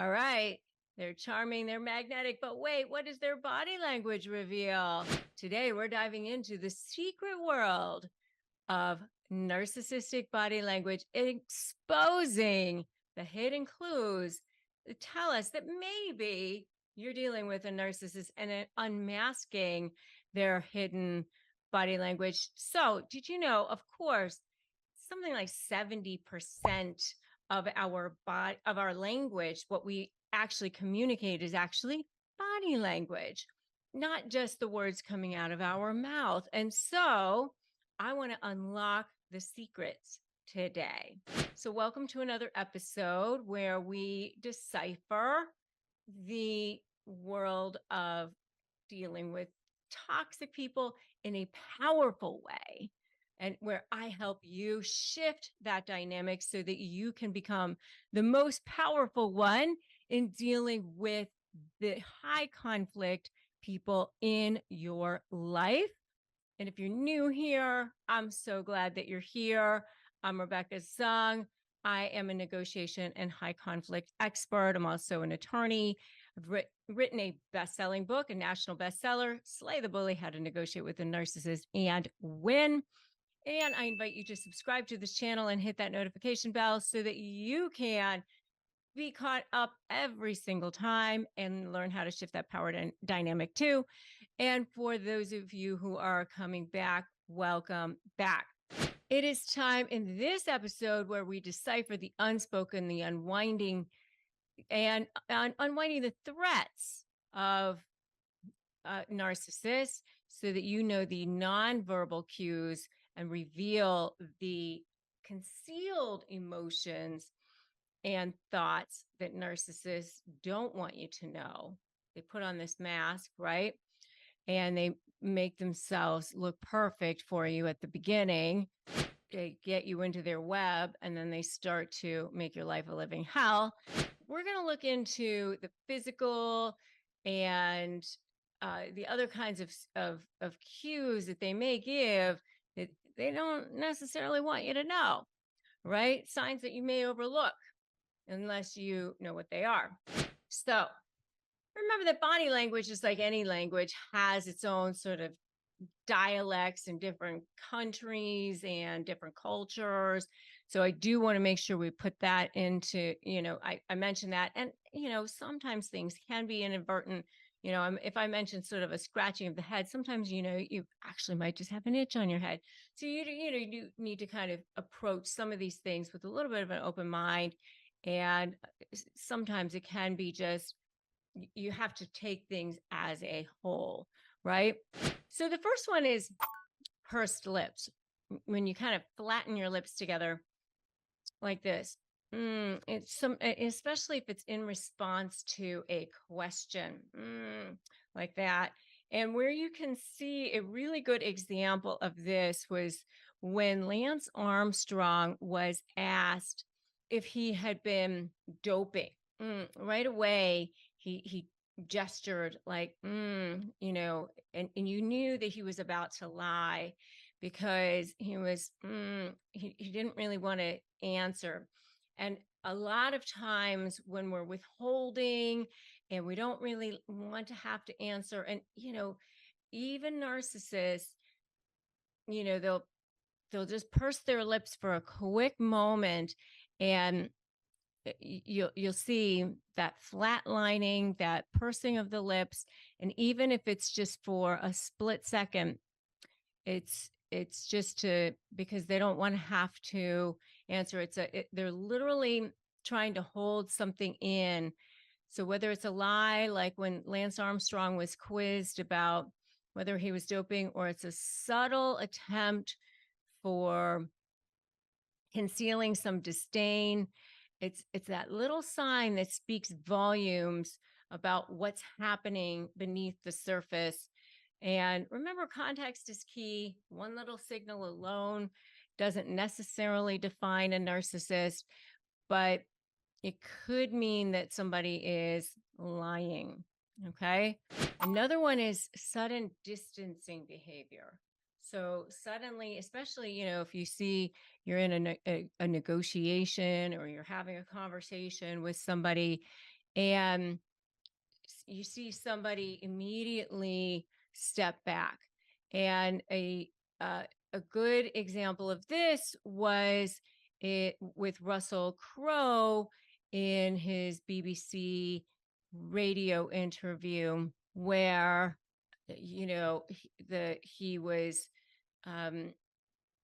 All right. They're charming, they're magnetic, but wait, what does their body language reveal? Today, we're diving into the secret world of narcissistic body language, exposing the hidden clues that tell us that maybe you're dealing with a narcissist and unmasking their hidden body language. So, did you know, of course, something like 70% of our language, what we actually communicate is actually body language, not just the words coming out of our mouth. And so I want to unlock the secrets today. So welcome to another episode where we decipher the world of dealing with toxic people in a powerful way, and where I help you shift that dynamic so that you can become the most powerful one in dealing with the high conflict people in your life. And if you're new here, I'm so glad that you're here. I'm Rebecca Zung. I am a negotiation and high conflict expert. I'm also an attorney. I've written a best-selling book, a national bestseller, Slay the Bully, How to Negotiate with a Narcissist and Win. And I invite you to subscribe to this channel and hit that notification bell so that you can be caught up every single time and learn how to shift that power dynamic too. And for those of you who are coming back, welcome back. It is time in this episode where we decipher the unspoken, the unwinding, and unwinding the threats of narcissists so that you know the nonverbal cues and reveal the concealed emotions and thoughts that narcissists don't want you to know. They put on this mask, right? And they make themselves look perfect for you at the beginning. They get you into their web, and then they start to make your life a living hell. We're going to look into the physical and the other kinds of cues that they may give that they don't necessarily want you to know, right? Signs that you may overlook unless you know what they are. So remember that body language, just like any language, has its own sort of dialects in different countries and different cultures. So I do want to make sure we put that into, I mentioned that. And, sometimes things can be inadvertent. If I mention sort of a scratching of the head, sometimes, you actually might just have an itch on your head. So, you need to kind of approach some of these things with a little bit of an open mind. And sometimes it can be just, you have to take things as a whole, right? So the first one is pursed lips. When you kind of flatten your lips together like this, especially if it's in response to a question, like that. And where you can see a really good example of this was when Lance Armstrong was asked if he had been doping. Right away, he gestured like, and you knew that he was about to lie because he was, he didn't really want to answer. And a lot of times when we're withholding and we don't really want to have to answer, and, even narcissists, they'll just purse their lips for a quick moment, and you'll see that flatlining, that pursing of the lips. And even if it's just for a split second, it's just because they don't want to have to answer. They're literally trying to hold something in. So whether it's a lie, like when Lance Armstrong was quizzed about whether he was doping, or it's a subtle attempt for concealing some disdain, it's that little sign that speaks volumes about what's happening beneath the surface. And remember, context is key. One little signal alone doesn't necessarily define a narcissist, but it could mean that somebody is lying. Okay. Another one is sudden distancing behavior. So suddenly, especially, if you see you're in a negotiation or you're having a conversation with somebody And you see somebody immediately step back. And a good example of this was it with Russell Crowe in his BBC radio interview, where he was um,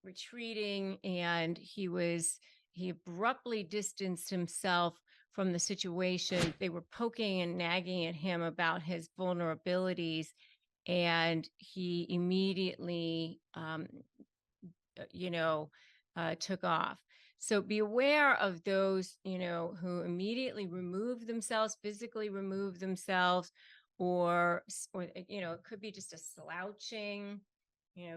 retreating, and he abruptly distanced himself from the situation. They were poking and nagging at him about his vulnerabilities, and he immediately took off. So be aware of those, who immediately remove themselves, physically remove themselves, or it could be just a slouching,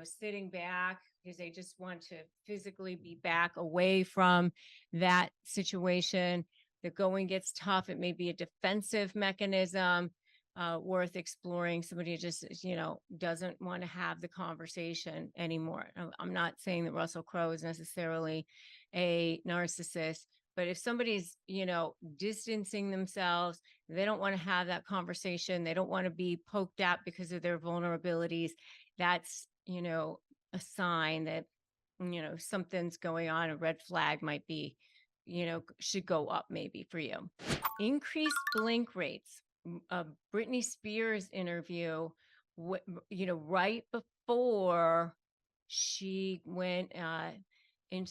sitting back because they just want to physically be back away from that situation. The going gets tough. It may be a defensive mechanism worth exploring. Somebody just, doesn't want to have the conversation anymore. I'm not saying that Russell Crowe is necessarily a narcissist, but if somebody's, distancing themselves, they don't want to have that conversation, they don't want to be poked at because of their vulnerabilities, that's, a sign that, something's going on. A red flag might be, should go up maybe for you. Increased blink rates. A Britney Spears interview, right before she went in,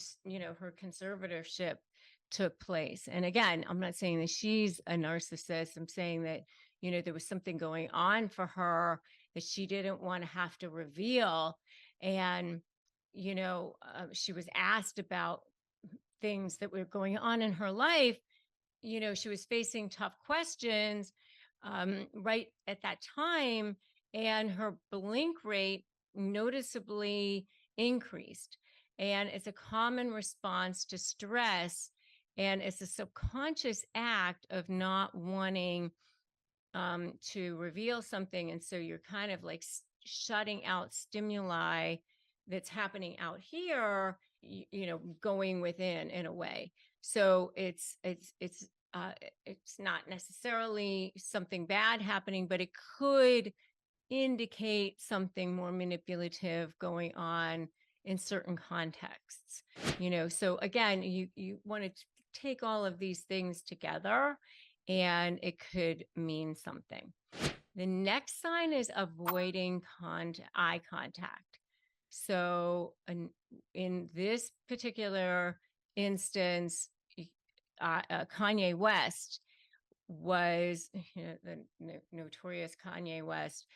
her conservatorship took place. And again, I'm not saying that she's a narcissist. I'm saying that, there was something going on for her that she didn't want to have to reveal. And, she was asked about things that were going on in her life. She was facing tough questions right at that time, and her blink rate noticeably increased. And it's a common response to stress, and it's a subconscious act of not wanting to reveal something. And so you're kind of like shutting out stimuli that's happening out here, going within in a way. So it's not necessarily something bad happening, but it could indicate something more manipulative going on in certain contexts. So again, you want to take all of these things together, and it could mean something. The next sign is avoiding eye contact. So in this particular instance, Kanye West was, the notorious Kanye West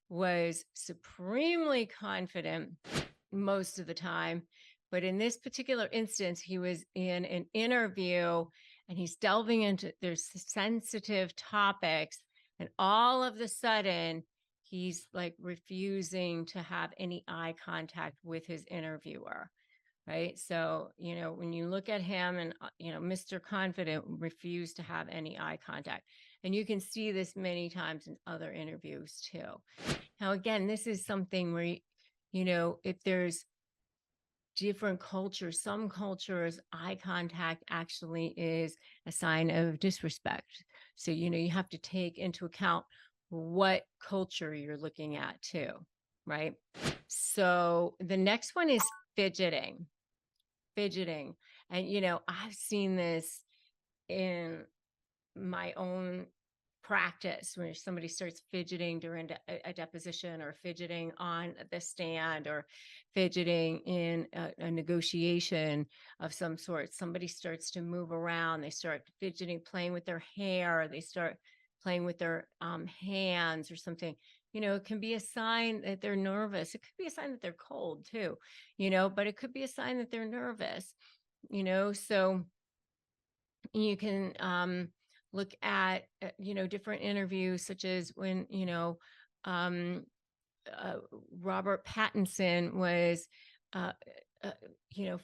was supremely confident most of the time. But in this particular instance, he was in an interview and he's delving into there's sensitive topics. And all of a sudden, he's like refusing to have any eye contact with his interviewer. Right. So, when you look at him and, Mr. Confident refused to have any eye contact. And you can see this many times in other interviews too. Now, again, this is something where, if there's different cultures, some cultures, eye contact actually is a sign of disrespect. So, you have to take into account what culture you're looking at too. Right. So the next one is fidgeting. And, I've seen this in my own practice where somebody starts fidgeting during a deposition, or fidgeting on the stand, or fidgeting in a negotiation of some sort. Somebody starts to move around, they start fidgeting, playing with their hair, they start playing with their hands or something. It can be a sign that they're nervous. It could be a sign that they're cold too, but it could be a sign that they're nervous, so you can look at, different interviews, such as when, Robert Pattinson was, uh,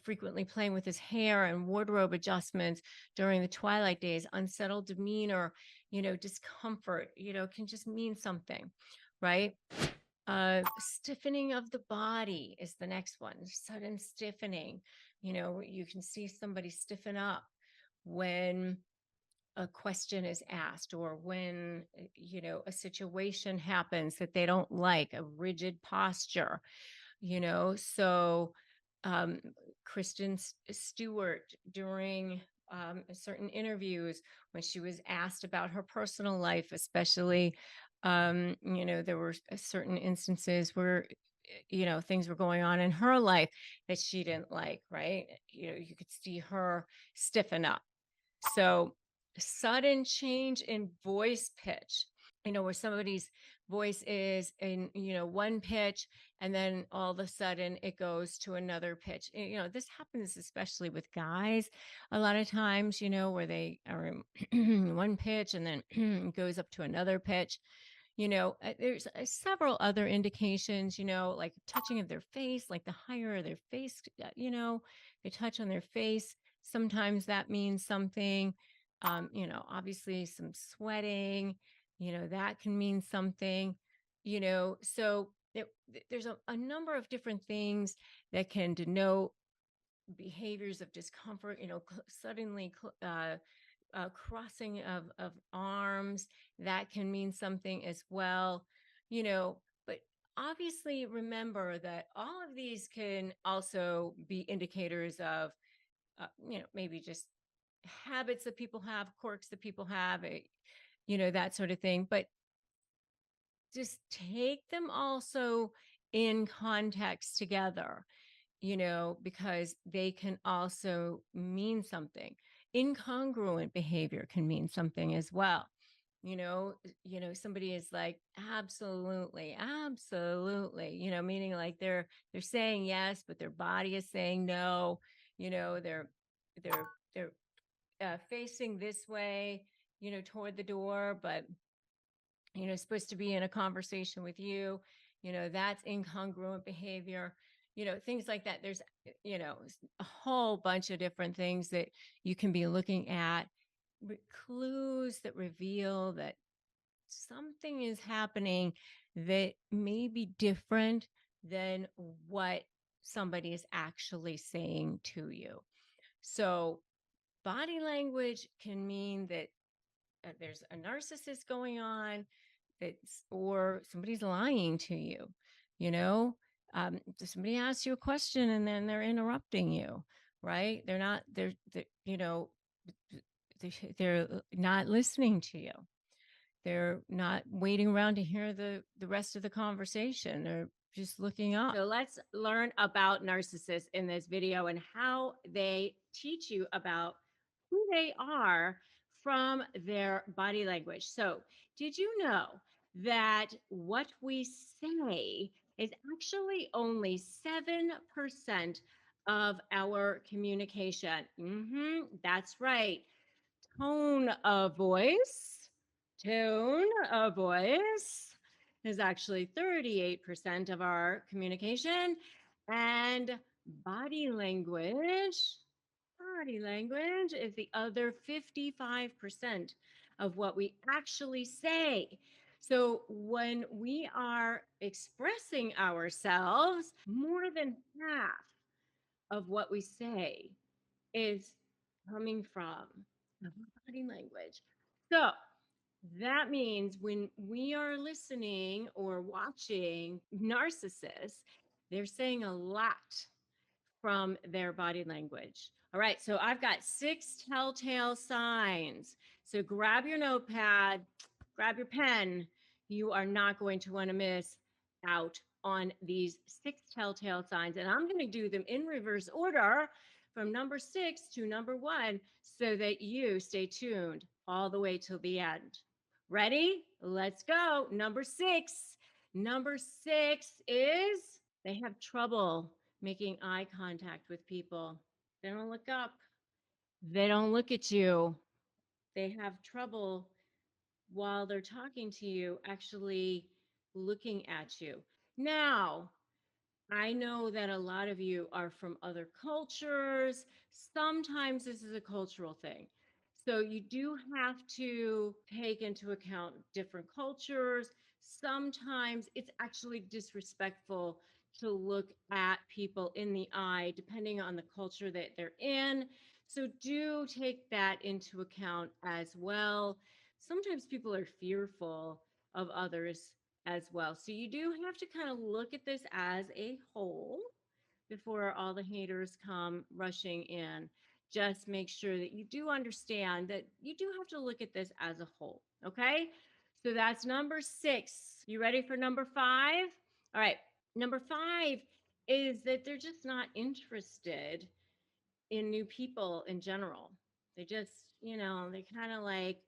frequently playing with his hair and wardrobe adjustments during the twilight days. Unsettled demeanor, discomfort, can just mean something, right? Stiffening of the body is the next one. Sudden stiffening. You can see somebody stiffen up when a question is asked, or when a situation happens that they don't like, a rigid posture. So um, Stewart, during certain interviews, when she was asked about her personal life, especially, there were certain instances where things were going on in her life that she didn't like, right? You could see her stiffen up. So sudden change in voice pitch, where somebody's voice is in, one pitch, and then all of a sudden it goes to another pitch. This happens especially with guys a lot of times, where they are in one pitch and then goes up to another pitch. There's several other indications, like touching of their face, like the higher their face, they touch on their face. Sometimes that means something. Obviously some sweating, that can mean something, so there's a number of different things that can denote behaviors of discomfort, suddenly crossing of arms, that can mean something as well, but obviously remember that all of these can also be indicators of, maybe just habits that people have, quirks that people have, that sort of thing. But just take them also in context together, because they can also mean something. Incongruent behavior can mean something as well. Somebody is like, absolutely, absolutely, meaning like they're saying yes, but their body is saying no. They're facing this way, toward the door, but supposed to be in a conversation with you. That's incongruent behavior. Things like that. There's a whole bunch of different things that you can be looking at, clues that reveal that something is happening that may be different than what somebody is actually saying to you. So body language can mean that there's a narcissist going on, or somebody's lying to you. Somebody asks you a question and then they're interrupting you, right? They're not listening to you. They're not waiting around to hear the rest of the conversation. They're just looking up. So let's learn about narcissists in this video and how they teach you about who they are from their body language. So, did you know that what we say is actually only 7% of our communication? That's right. Tone of voice. Tone of voice is actually 38% of our communication. And body language, body language is the other 55% of what we actually say. So when we are expressing ourselves, more than half of what we say is coming from our body language. So that means when we are listening or watching narcissists, they're saying a lot from their body language. All right, so I've got 6 telltale signs. So grab your notepad, grab your pen. You are not going to want to miss out on these 6 telltale signs. And I'm going to do them in reverse order from number 6 to number 1 so that you stay tuned all the way till the end. Ready? Let's go. Number 6. Number 6 is they have trouble making eye contact with people. They don't look up. They don't look at you. They have trouble while they're talking to you actually looking at you. Now, I know that a lot of you are from other cultures. Sometimes this is a cultural thing. So you do have to take into account different cultures. Sometimes it's actually disrespectful to look at people in the eye, depending on the culture that they're in. So do take that into account as well. Sometimes people are fearful of others as well. So you do have to kind of look at this as a whole before all the haters come rushing in. Just make sure that you do understand that you do have to look at this as a whole. Okay. So that's number 6. You ready for number 5? All right. Number 5 is that they're just not interested in new people in general. They just, they kind of like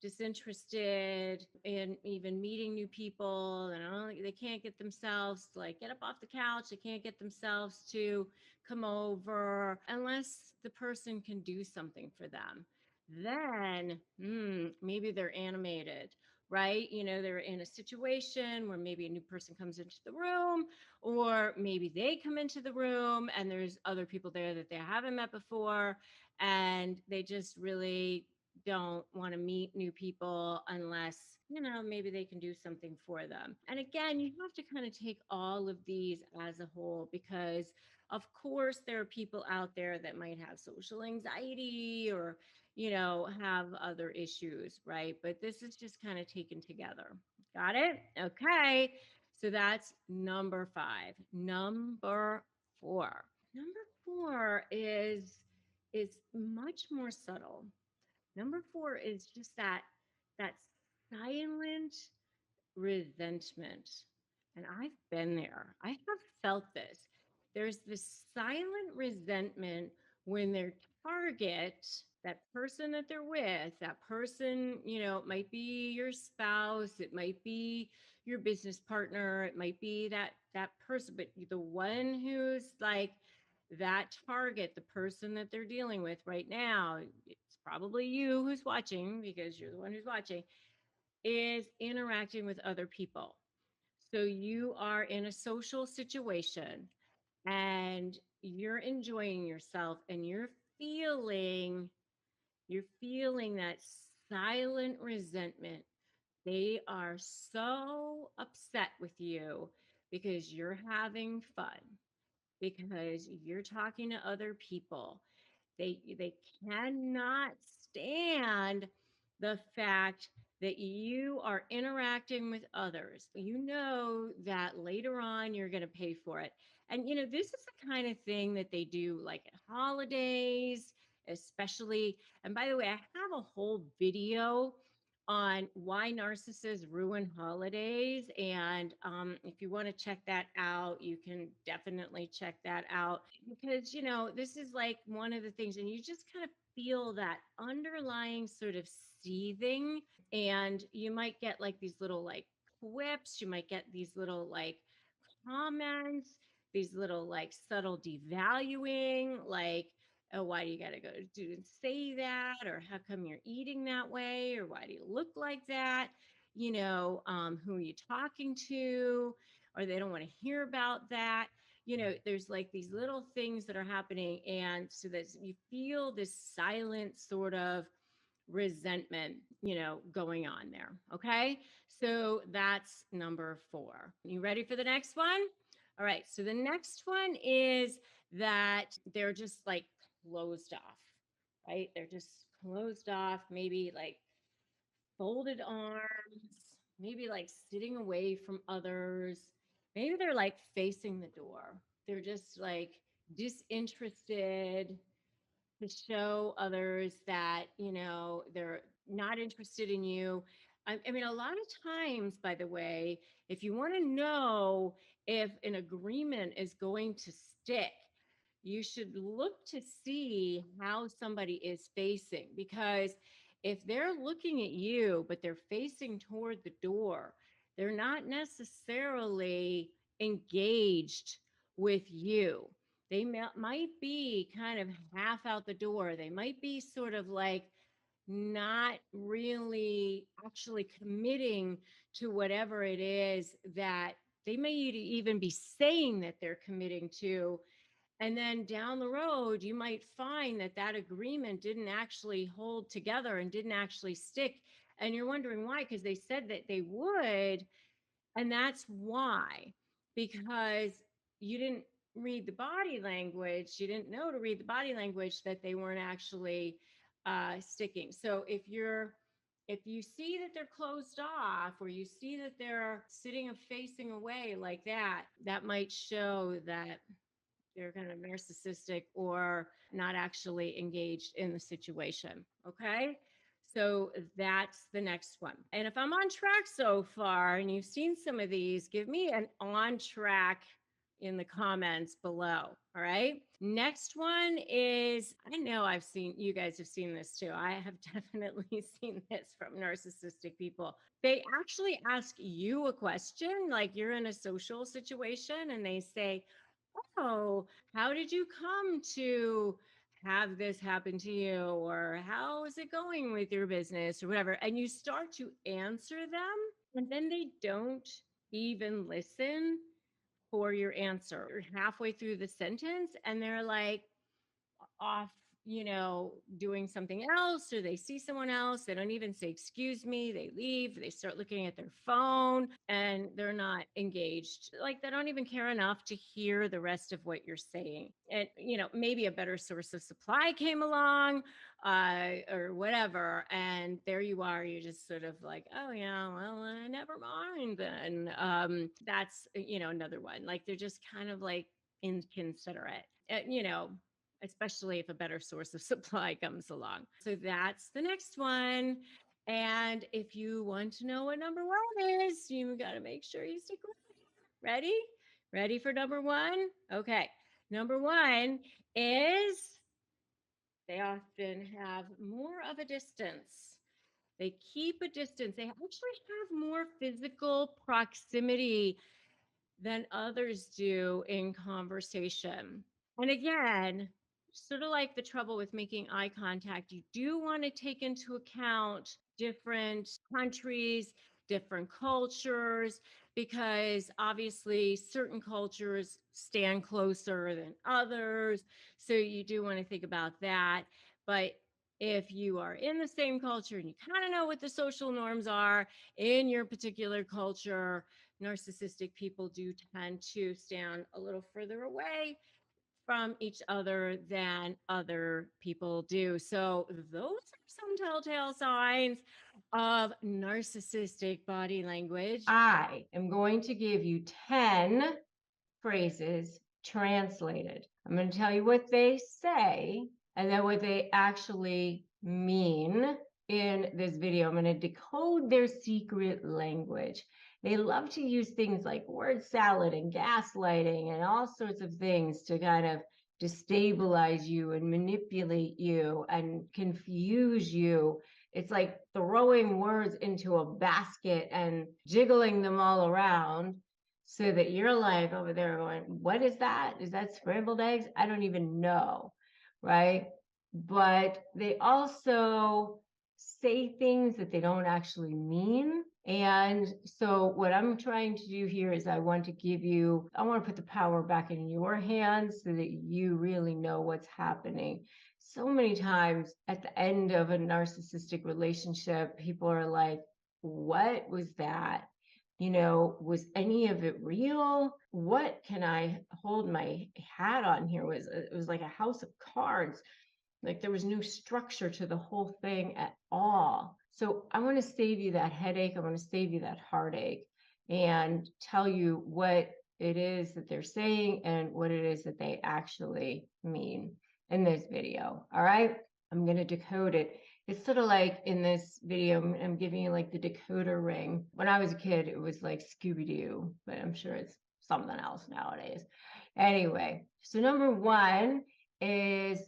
disinterested in even meeting new people. And I don't, they can't get themselves to like get up off the couch. They can't get themselves to come over unless the person can do something for them. Then maybe they're animated, right? They're in a situation where maybe a new person comes into the room, or maybe they come into the room and there's other people there that they haven't met before, and they just really don't want to meet new people unless, maybe they can do something for them. And again, you have to kind of take all of these as a whole, because of course there are people out there that might have social anxiety or, have other issues, right? But this is just kind of taken together. Got it? Okay. So that's number 5. Number 4. Number 4 is much more subtle. Number 4 is just that silent resentment. And I've been there. I have felt this. There's this silent resentment when their target, that person that they're with, that person, it might be your spouse, it might be your business partner, it might be that person, but the one who's like that target, the person that they're dealing with right now, it's probably you who's watching because you're the one who's watching, is interacting with other people. So you are in a social situation and you're enjoying yourself and you're feeling that silent resentment. They are so upset with you because you're having fun, because you're talking to other people. They cannot stand the fact that you are interacting with others. You know that later on you're going to pay for it. And this is the kind of thing that they do like at holidays, especially. And by the way, I have a whole video on why narcissists ruin holidays. And if you want to check that out, you can definitely check that out, because, this is like one of the things, and you just kind of feel that underlying sort of seething. And you might get like these little like quips, you might get these little like comments, these little like subtle devaluing, like, oh, why do you got to go do and say that? Or how come you're eating that way? Or why do you look like that? Who are you talking to? Or they don't want to hear about that. There's like these little things that are happening. And so that you feel this silent sort of resentment, going on there. Okay. So that's number 4. You ready for the next one? All right. So the next one is that they're just like closed off, right? They're just closed off, maybe like folded arms, maybe like sitting away from others. Maybe they're like facing the door. They're just like disinterested, to show others that, they're not interested in you. I mean, a lot of times, by the way, if you want to know if an agreement is going to stick, you should look to see how somebody is facing, because if they're looking at you but they're facing toward the door, they're not necessarily engaged with you. They might be kind of half out the door. They might be sort of like not really actually committing to whatever it is that they may even be saying that they're committing to. And then down the road, you might find that that agreement didn't actually hold together and didn't actually stick. And you're wondering why, because they said that they would. And that's why, because you didn't read the body language, she didn't know to read the body language, that they weren't actually sticking. So if you see that they're closed off, or you see that they're sitting and facing away like that, that might show that they're kind of narcissistic or not actually engaged in the situation. Okay. So that's the next one. And if I'm on track so far and you've seen some of these, give me an on track in the comments below. All right. Next one is, I know you guys have seen this too. I have definitely seen this from narcissistic people. They actually ask you a question, like you're in a social situation, and they say, "Oh, how did you come to have this happen to you?" Or "How is it going with your business?" or whatever. And you start to answer them, and then they don't even listen for your answer. You're halfway through the sentence and they're like off, doing something else, or they see someone else. They don't even say, "Excuse me." They leave, they start looking at their phone, and they're not engaged. Like they don't even care enough to hear the rest of what you're saying. And, maybe a better source of supply came along, or whatever. And there you are. You're just sort of like, "Oh, yeah, well, never mind then." That's, another one. Like they're just kind of like inconsiderate. Especially if a better source of supply comes along. So that's the next one. And if you want to know what number one is, you got to make sure you stick with it. Ready? Ready for number one? Okay. Number one is they often have more of a distance. They keep a distance. They actually have more physical proximity than others do in conversation. And again, sort of like the trouble with making eye contact, you do want to take into account different countries, different cultures, because obviously certain cultures stand closer than others. So you do want to think about that. But if you are in the same culture and you kind of know what the social norms are in your particular culture, narcissistic people do tend to stand a little further away from each other than other people do. So, those are some telltale signs of narcissistic body language. I am going to give you 10 phrases translated. I'm going to tell you what they say and then what they actually mean in this video. I'm going to decode their secret language. They love to use things like word salad and gaslighting and all sorts of things to kind of destabilize you and manipulate you and confuse you. It's like throwing words into a basket and jiggling them all around so that you're like over there going, "What is that? Is that scrambled eggs? I don't even know." Right? But they also say things that they don't actually mean. And so what I'm trying to do here is I want to put the power back in your hands so that you really know what's happening. So many times at the end of a narcissistic relationship, people are like, "What was that? Was any of it real? What can I hold my hat on here?" It was like a house of cards. Like there was no structure to the whole thing at all. So I want to save you that headache. I want to save you that heartache and tell you what it is that they're saying and what it is that they actually mean in this video. All right. I'm going to decode it. It's sort of like in this video, I'm giving you like the decoder ring. When I was a kid, it was like Scooby-Doo, but I'm sure it's something else nowadays. Anyway, so number one is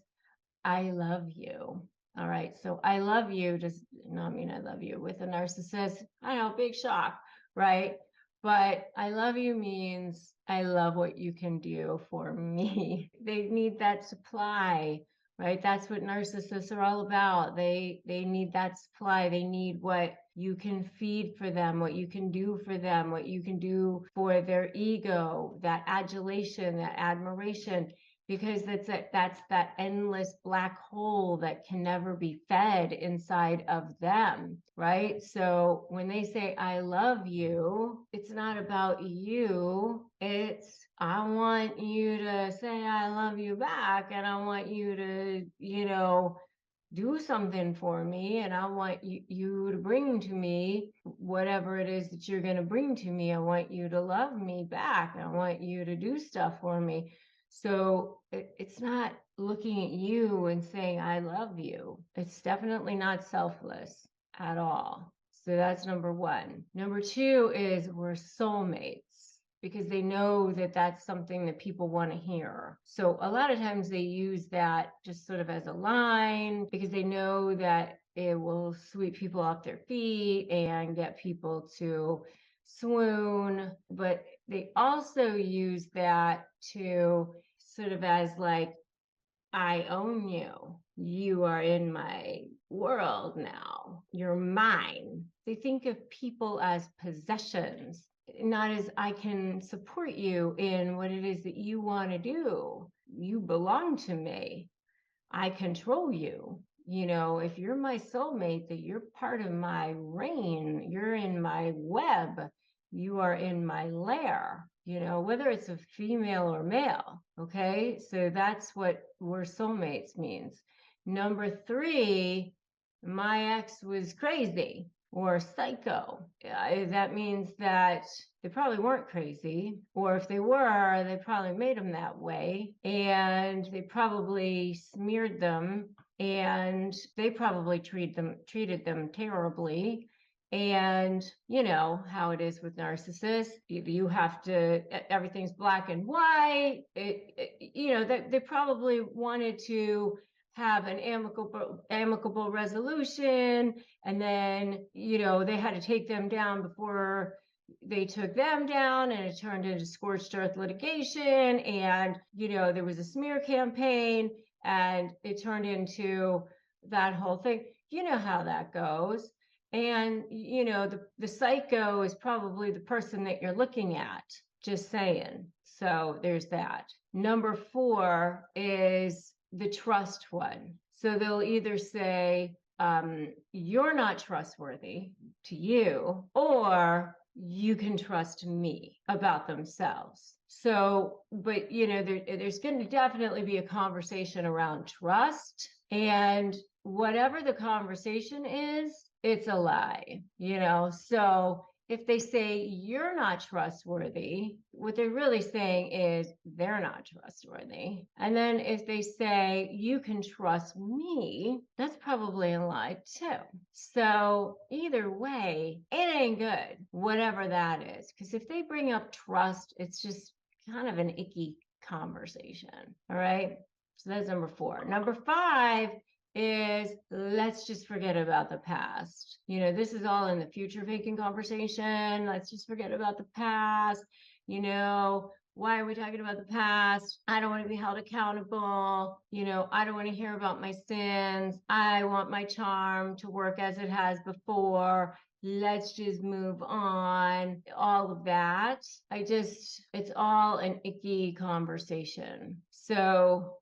"I love you." All right. So "I love you" does not mean I love you. With a narcissist, I know, big shock, right? But "I love you" means I love what you can do for me. They need that supply, right? That's what narcissists are all about. They need that supply. They need what you can feed for them, what you can do for them, what you can do for their ego, that adulation, that admiration. because that's that endless black hole that can never be fed inside of them, right? So when they say I love you, it's not about you. It's I want you to say I love you back, and I want you to, do something for me, and I want you to bring to me whatever it is that you're going to bring to me. I want you to love me back. I want you to do stuff for me. So it's not looking at you and saying, I love you. It's definitely not selfless at all. So that's number one. Number two is we're soulmates, because they know that that's something that people want to hear. So a lot of times they use that just sort of as a line, because they know that it will sweep people off their feet and get people to swoon. But they also use that to sort of as like, I own you. You are in my world now. You're mine. They think of people as possessions, not as I can support you in what it is that you want to do. You belong to me. I control you. If you're my soulmate, that you're part of my reign, you're in my web, you are in my lair, whether it's a female or male. Okay. So that's what we're soulmates means. Number three, my ex was crazy or psycho. That means that they probably weren't crazy, or if they were, they probably made them that way, and they probably smeared them, and they probably treated them terribly. And you know how it is with narcissists. You have to, everything's black and white. They probably wanted to have an amicable resolution, and then they had to take them down before they took them down, and it turned into scorched earth litigation, and there was a smear campaign, and it turned into that whole thing. You know how that goes. And the psycho is probably the person that you're looking at, just saying. So there's that. Number four is the trust one. So they'll either say, you're not trustworthy to you, or you can trust me about themselves. So, but there's going to definitely be a conversation around trust, and whatever the conversation is, it's a lie, So if they say you're not trustworthy, what they're really saying is they're not trustworthy. And then if they say you can trust me, that's probably a lie too. So either way, it ain't good, whatever that is. Because if they bring up trust, it's just kind of an icky conversation. All right. So that's number four. Number five is let's just forget about the past. This is all in the future faking conversation. Let's just forget about the past. Why are we talking about the past? I don't want to be held accountable. I don't want to hear about my sins. I want my charm to work as it has before. Let's just move on. All of that. It's all an icky conversation. So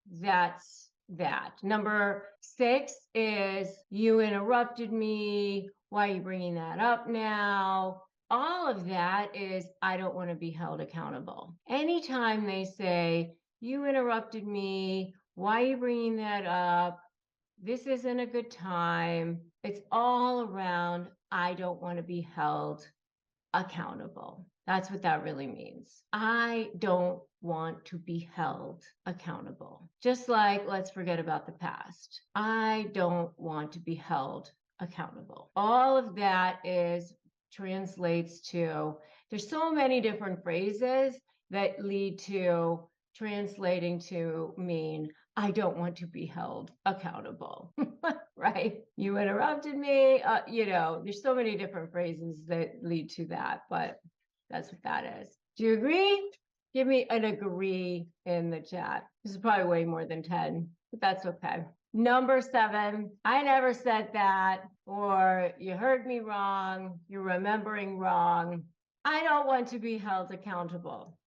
that's that. Number six is you interrupted me. Why are you bringing that up now? All of that is I don't want to be held accountable. Anytime they say you interrupted me, why are you bringing that up? This isn't a good time. It's all around I don't want to be held accountable. That's what that really means. I don't want to be held accountable. Just like let's forget about the past. I don't want to be held accountable. All of that translates to, there's so many different phrases that lead to translating to mean I don't want to be held accountable, right? You interrupted me. There's so many different phrases that lead to that, but that's what that is. Do you agree? Give me an agree in the chat. This is probably way more than 10, but that's okay. Number 7, I never said that, or you heard me wrong, you're remembering wrong. I don't want to be held accountable.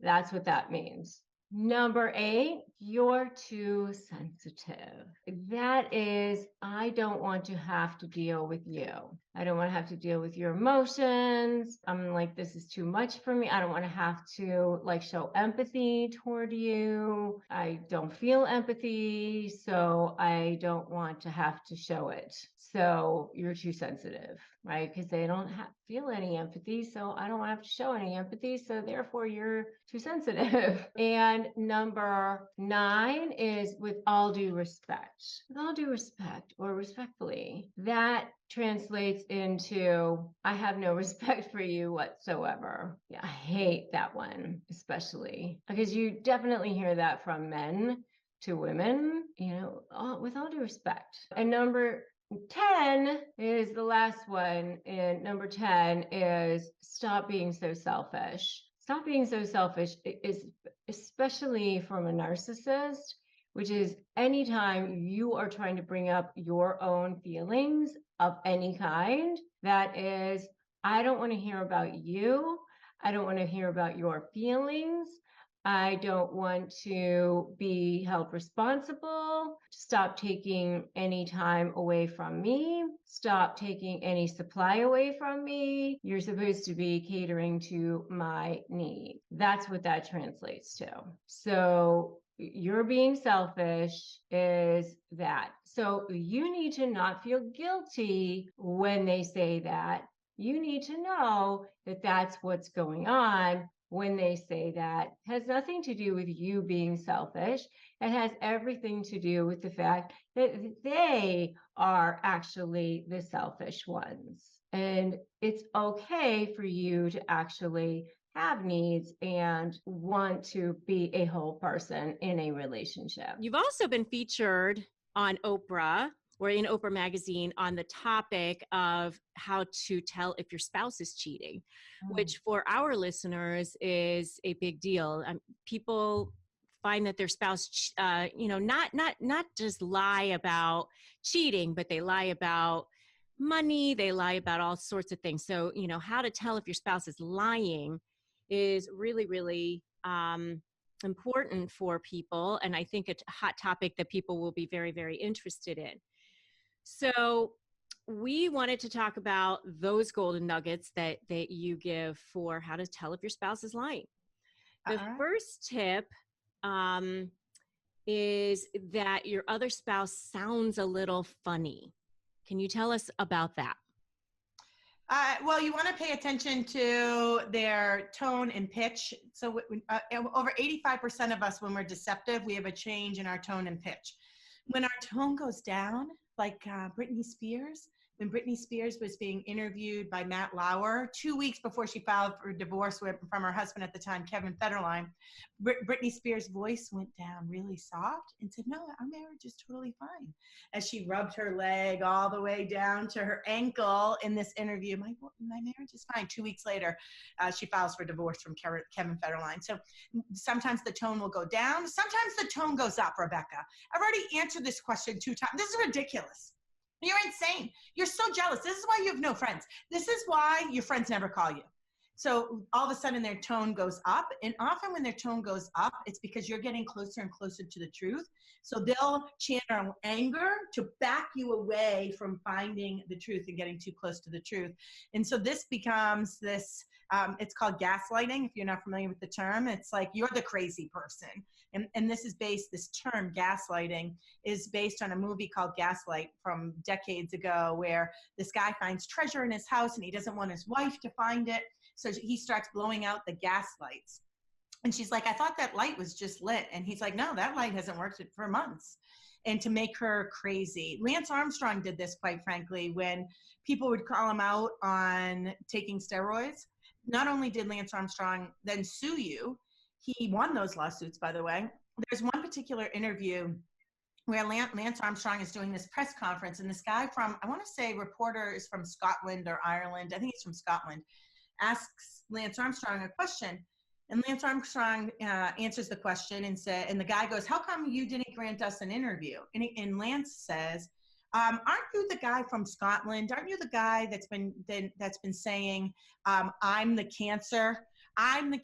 That's what that means. Number 8, you're too sensitive. That is, I don't want to have to deal with you. I don't want to have to deal with your emotions. I'm like, this is too much for me. I don't want to have to like show empathy toward you. I don't feel empathy, so I don't want to have to show it. So you're too sensitive, right? Because they don't feel any empathy, so I don't want to have to show any empathy, so therefore you're too sensitive. And number 9 is with all due respect. With all due respect, or respectfully, that translates into I have no respect for you whatsoever. Yeah, I hate that one, especially because you definitely hear that from men to women, with all due respect. And number 10 is the last one. And number 10 is stop being so selfish. Stop being so selfish is especially from a narcissist, which is anytime you are trying to bring up your own feelings of any kind, that is, I don't want to hear about you. I don't want to hear about your feelings. I don't want to be held responsible. Stop taking any time away from me. Stop taking any supply away from me. You're supposed to be catering to my needs. That's what that translates to. So you're being selfish is that. So you need to not feel guilty when they say that. You need to know that that's what's going on when they say that. It has nothing to do with you being selfish. It has everything to do with the fact that they are actually the selfish ones. And it's okay for you to actually have needs and want to be a whole person in a relationship. You've also been featured on Oprah or in Oprah magazine on the topic of how to tell if your spouse is cheating, which for our listeners is a big deal. People find that their spouse, not just lie about cheating, but they lie about money, they lie about all sorts of things. So, how to tell if your spouse is lying is really, really important for people. And I think it's a hot topic that people will be very, very interested in. So we wanted to talk about those golden nuggets that you give for how to tell if your spouse is lying. The first tip is that your other spouse sounds a little funny. Can you tell us about that? Well, you want to pay attention to their tone and pitch. So over 85% of us, when we're deceptive, we have a change in our tone and pitch. When our tone goes down, like Britney Spears, when Britney Spears was being interviewed by Matt Lauer 2 weeks before she filed for divorce from her husband at the time, Kevin Federline, Britney Spears' voice went down really soft and said, no, our marriage is totally fine. As she rubbed her leg all the way down to her ankle in this interview, my marriage is fine. 2 weeks later, she files for divorce from Kevin Federline. So sometimes the tone will go down. Sometimes the tone goes up, Rebecca. I've already answered this question 2 times. This is ridiculous. You're insane. You're so jealous. This is why you have no friends. This is why your friends never call you. So all of a sudden their tone goes up. And often when their tone goes up, it's because you're getting closer and closer to the truth. So they'll channel anger to back you away from finding the truth and getting too close to the truth. And so this becomes this, it's called gaslighting. If you're not familiar with the term, it's like you're the crazy person. And this term gaslighting is based on a movie called Gaslight from decades ago, where this guy finds treasure in his house and he doesn't want his wife to find it. So he starts blowing out the gas lights. And she's like, I thought that light was just lit. And he's like, no, that light hasn't worked for months. And to make her crazy. Lance Armstrong did this, quite frankly, when people would call him out on taking steroids. Not only did Lance Armstrong then sue you, he won those lawsuits, by the way. There's one particular interview where Lance Armstrong is doing this press conference, and this guy from, I want to say reporter is from Scotland or Ireland, I think he's from Scotland, asks Lance Armstrong a question. And Lance Armstrong answers the question and the guy goes, how come you didn't grant us an interview? And Lance says, aren't you the guy from Scotland? Aren't you the guy that's been saying, I'm the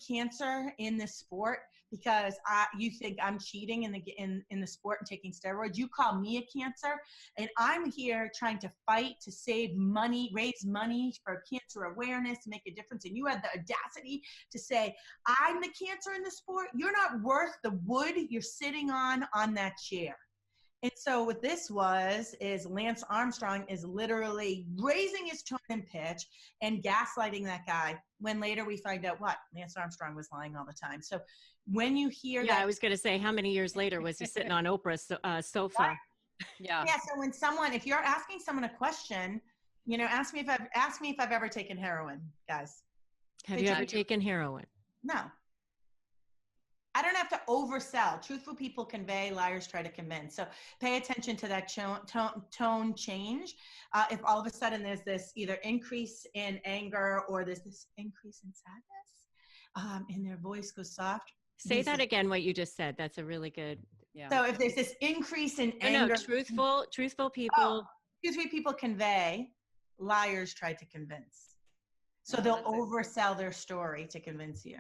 cancer in this sport? because you think I'm cheating in the sport and taking steroids. You call me a cancer, and I'm here trying to fight to save money, raise money for cancer awareness, to make a difference. And you had the audacity to say, I'm the cancer in the sport. You're not worth the wood you're sitting on that chair. And so what this is Lance Armstrong is literally raising his tone and pitch and gaslighting that guy, when later we find out what? Lance Armstrong was lying all the time. So when you hear that. Yeah, I was going to say, how many years later was he sitting on Oprah's sofa? Yeah. Yeah. So if you're asking someone a question, ask me if I've ever taken heroin, guys. Have you ever taken heroin? No. I don't have to oversell. Truthful people convey, liars try to convince. So pay attention to that tone change. If all of a sudden there's this either increase in anger or there's this increase in sadness, and their voice goes soft. Say that again, what you just said. That's a really good. Yeah. So if there's this increase in anger. No, truthful people. Truthful people convey, liars try to convince. So they'll oversell their story to convince you.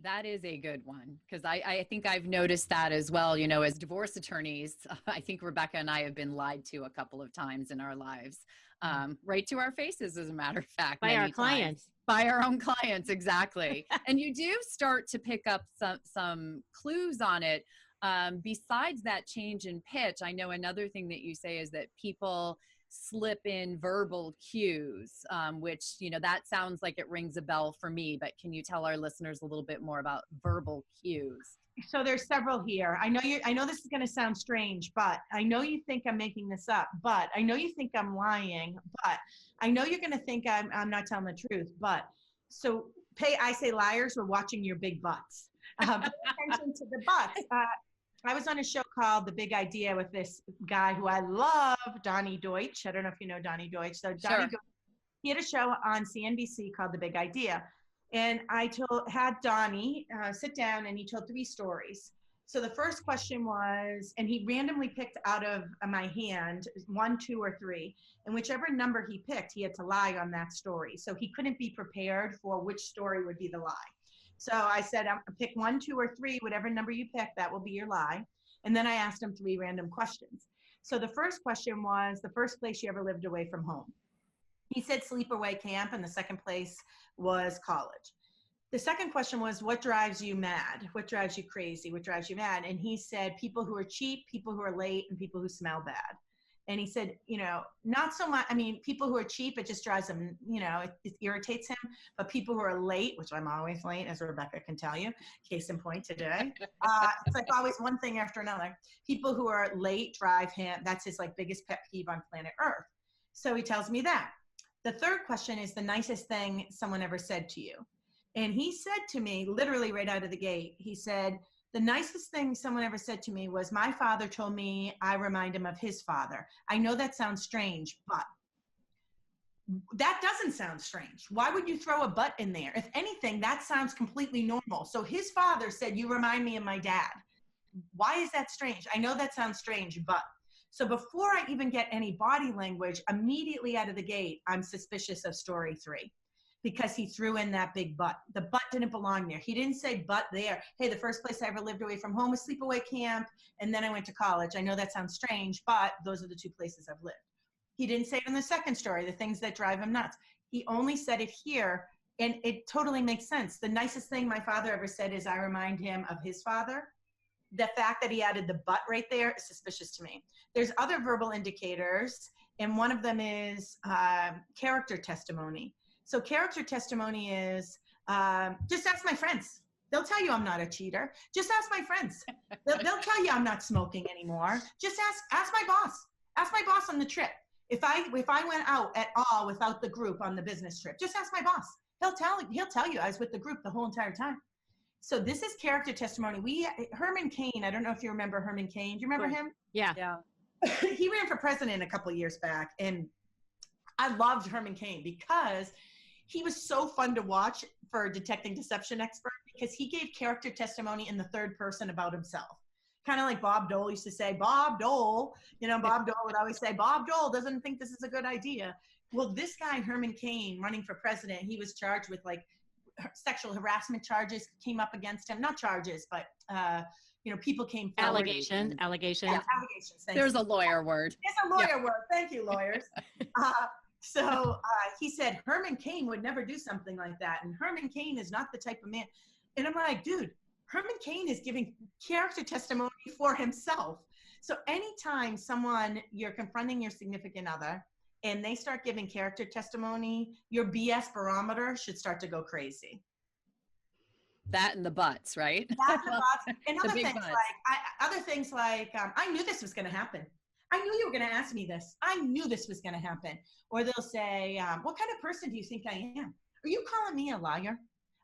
That is a good one, because I think I've noticed that as well. As divorce attorneys, I think Rebecca and I have been lied to a couple of times in our lives, right to our faces, as a matter of fact. By our clients. By our own clients, exactly. And you do start to pick up some clues on it. Besides that change in pitch, I know another thing that you say is that people slip in verbal cues, which, that sounds like it rings a bell for me, but can you tell our listeners a little bit more about verbal cues? So there's several here. I know this is going to sound strange, but I know you think I'm making this up, but I know you think I'm lying, but I know you're going to think I'm not telling the truth, but so I say liars, we're watching your big butts. Pay attention to the butts. I was on a show called The Big Idea with this guy who I love, Donnie Deutsch. I don't know if you know Donnie Deutsch. So Donnie Deutsch, he had a show on CNBC called The Big Idea. And I had Donnie sit down, and he told 3 stories. So the first question was, and he randomly picked out of my hand 1, 2, or 3. And whichever number he picked, he had to lie on that story. So he couldn't be prepared for which story would be the lie. So I said, pick 1, 2, or 3, whatever number you pick, that will be your lie. And then I asked him 3 random questions. So the first question was, the first place you ever lived away from home. He said sleepaway camp, and the second place was college. The second question was, what drives you mad? What drives you crazy? What drives you mad? And he said, people who are cheap, people who are late, and people who smell bad. And he said, not so much, people who are cheap, it just drives him, it irritates him. But people who are late, which I'm always late, as Rebecca can tell you, case in point today, it's like always one thing after another. People who are late drive him, that's his biggest pet peeve on planet Earth. So he tells me that. The third question is the nicest thing someone ever said to you. And he said to me, literally right out of the gate, he said, the nicest thing someone ever said to me was, my father told me I remind him of his father. I know that sounds strange, but that doesn't sound strange. Why would you throw a but in there? If anything, that sounds completely normal. So his father said, you remind me of my dad. Why is that strange? I know that sounds strange, but. So before I even get any body language, immediately out of the gate, I'm suspicious of story 3. Because he threw in that big but. The but didn't belong there. He didn't say but there. Hey, the first place I ever lived away from home was sleepaway camp, and then I went to college. I know that sounds strange, but those are the 2 places I've lived. He didn't say it in the second story, the things that drive him nuts. He only said it here, and it totally makes sense. The nicest thing my father ever said is I remind him of his father. The fact that he added the but right there is suspicious to me. There's other verbal indicators, and one of them is character testimony. So character testimony is, just ask my friends. They'll tell you I'm not a cheater. Just ask my friends. They'll tell you I'm not smoking anymore. Just ask my boss. Ask my boss on the trip. If I went out at all without the group on the business trip, just ask my boss. He'll tell you I was with the group the whole entire time. So this is character testimony. Herman Cain, I don't know if you remember Herman Cain. Do you remember him? Yeah. He ran for president a couple of years back, and I loved Herman Cain because he was so fun to watch for a detecting deception expert, because he gave character testimony in the third person about himself. Kind of like Bob Dole used to say, Bob Dole, Bob Dole would always say, Bob Dole doesn't think this is a good idea. Well, this guy, Herman Cain, running for president, he was charged with sexual harassment charges came up against him. Not charges, but people came forward. Allegations. Yeah, allegations. Thank There's you. a lawyer word. There's a lawyer word. Thank you, lawyers. So he said Herman Cain would never do something like that. And Herman Cain is not the type of man. And I'm like, dude, Herman Cain is giving character testimony for himself. So anytime you're confronting your significant other and they start giving character testimony, your BS barometer should start to go crazy. That and the butts, right? That's the butts. And The other big things like, I knew this was going to happen. I knew you were going to ask me this. I knew this was going to happen. Or they'll say, what kind of person do you think I am? Are you calling me a liar?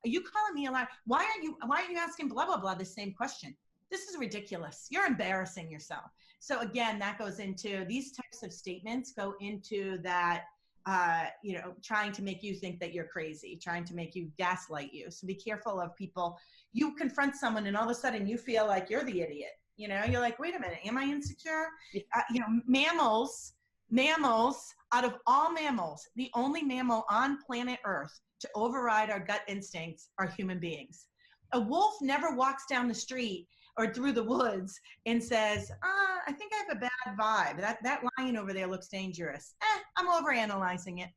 Are you calling me a liar? Why are you asking blah, blah, blah, the same question? This is ridiculous. You're embarrassing yourself. So again, that goes into these types of statements go into that, trying to make you think that you're crazy, trying to make you gaslight you. So be careful of people. You confront someone and all of a sudden you feel like you're the idiot. You're like, wait a minute, am I insecure? Mammals, out of all mammals, the only mammal on planet Earth to override our gut instincts are human beings. A wolf never walks down the street or through the woods and says, I think I have a bad vibe. That lion over there looks dangerous. I'm overanalyzing it.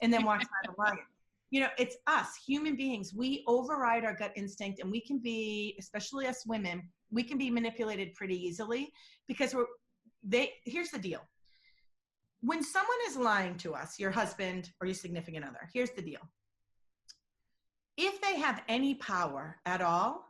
And then walks by the lion. It's us, human beings. We override our gut instinct, and we can be, especially us women, we can be manipulated pretty easily because here's the deal. When someone is lying to us, your husband or your significant other, here's the deal. If they have any power at all,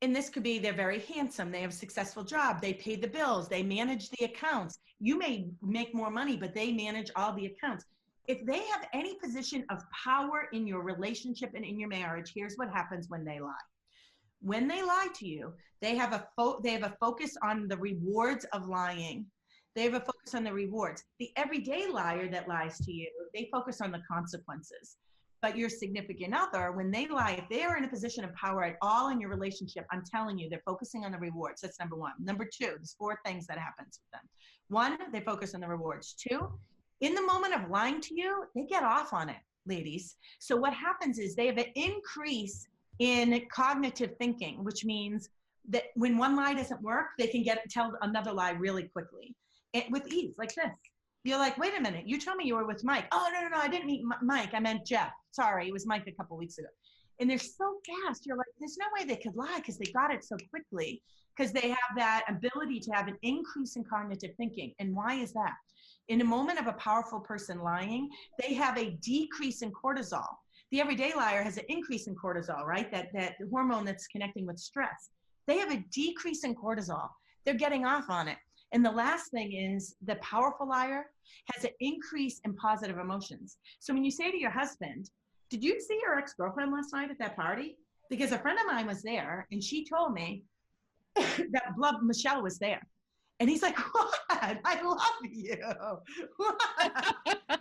and this could be they're very handsome, they have a successful job, they pay the bills, they manage the accounts. You may make more money, but they manage all the accounts. If they have any position of power in your relationship and in your marriage, here's what happens when they lie. When they lie to you, they have a focus on the rewards of lying. They have a focus on the rewards. The everyday liar that lies to you, they focus on the consequences. But your significant other, when they lie, if they are in a position of power at all in your relationship, I'm telling you, they're focusing on the rewards. That's number one. Number two, there's 4 things that happens with them. 1, they focus on the rewards. 2, in the moment of lying to you, they get off on it, ladies. So what happens is they have an increase in cognitive thinking, which means that when one lie doesn't work, they can tell another lie really quickly with ease, like this. You're like, wait a minute, you told me you were with Mike. Oh, no, I didn't mean Mike. I meant Jeff. Sorry, it was Mike a couple weeks ago. And they're so fast. You're like, there's no way they could lie because they got it so quickly, because they have that ability to have an increase in cognitive thinking. And why is that? In a moment of a powerful person lying, they have a decrease in cortisol. The everyday liar has an increase in cortisol, right? That hormone that's connecting with stress. They have a decrease in cortisol. They're getting off on it. And the last thing is the powerful liar has an increase in positive emotions. So when you say to your husband, did you see your ex-girlfriend last night at that party? Because a friend of mine was there and she told me that Michelle was there. And he's like, what? I love you. What? I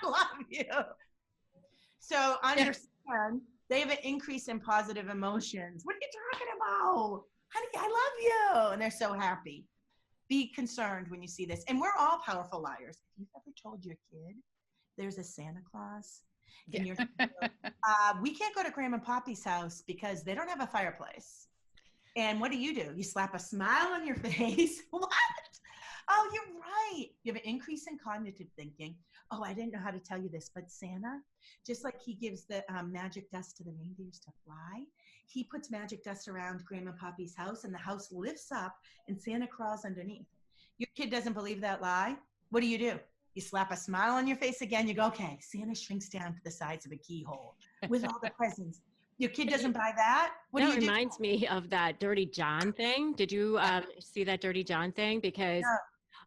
love you. So understand, they have an increase in positive emotions. What are you talking about? Honey, I love you. And they're so happy. Be concerned when you see this. And we're all powerful liars. If you've ever told your kid there's a Santa Claus, and you're we can't go to Grandma and Poppy's house because they don't have a fireplace. And what do? You slap a smile on your face. What? Oh, you're right. You have an increase in cognitive thinking. Oh, I didn't know how to tell you this, but Santa, just like he gives the magic dust to the reindeers to fly, he puts magic dust around Grandma and Poppy's house, and the house lifts up and Santa crawls underneath. Your kid doesn't believe that lie. What do? You slap a smile on your face again. You go, okay, Santa shrinks down to the size of a keyhole with all the presents. Your kid doesn't buy that. What do you do? That reminds me of that Dirty John thing. Did you see that Dirty John thing? Because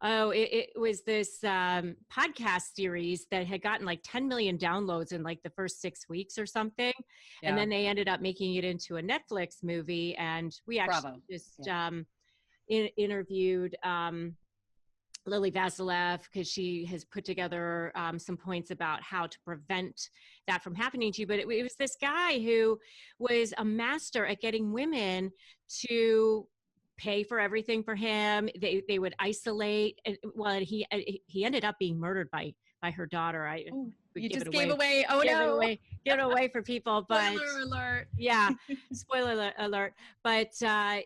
it was this podcast series that had gotten like 10 million downloads in like the first 6 weeks or something. Yeah. And then they ended up making it into a Netflix movie. And we actually interviewed Lily Vasilev, because she has put together some points about how to prevent that from happening to you. But it was this guy who was a master at getting women to pay for everything for him. They would isolate. Well, he ended up being murdered by by her daughter. I Oh, would you give just it gave away. away. Oh Give it no. away. Give it away for people. But Spoiler alert. yeah, spoiler alert. But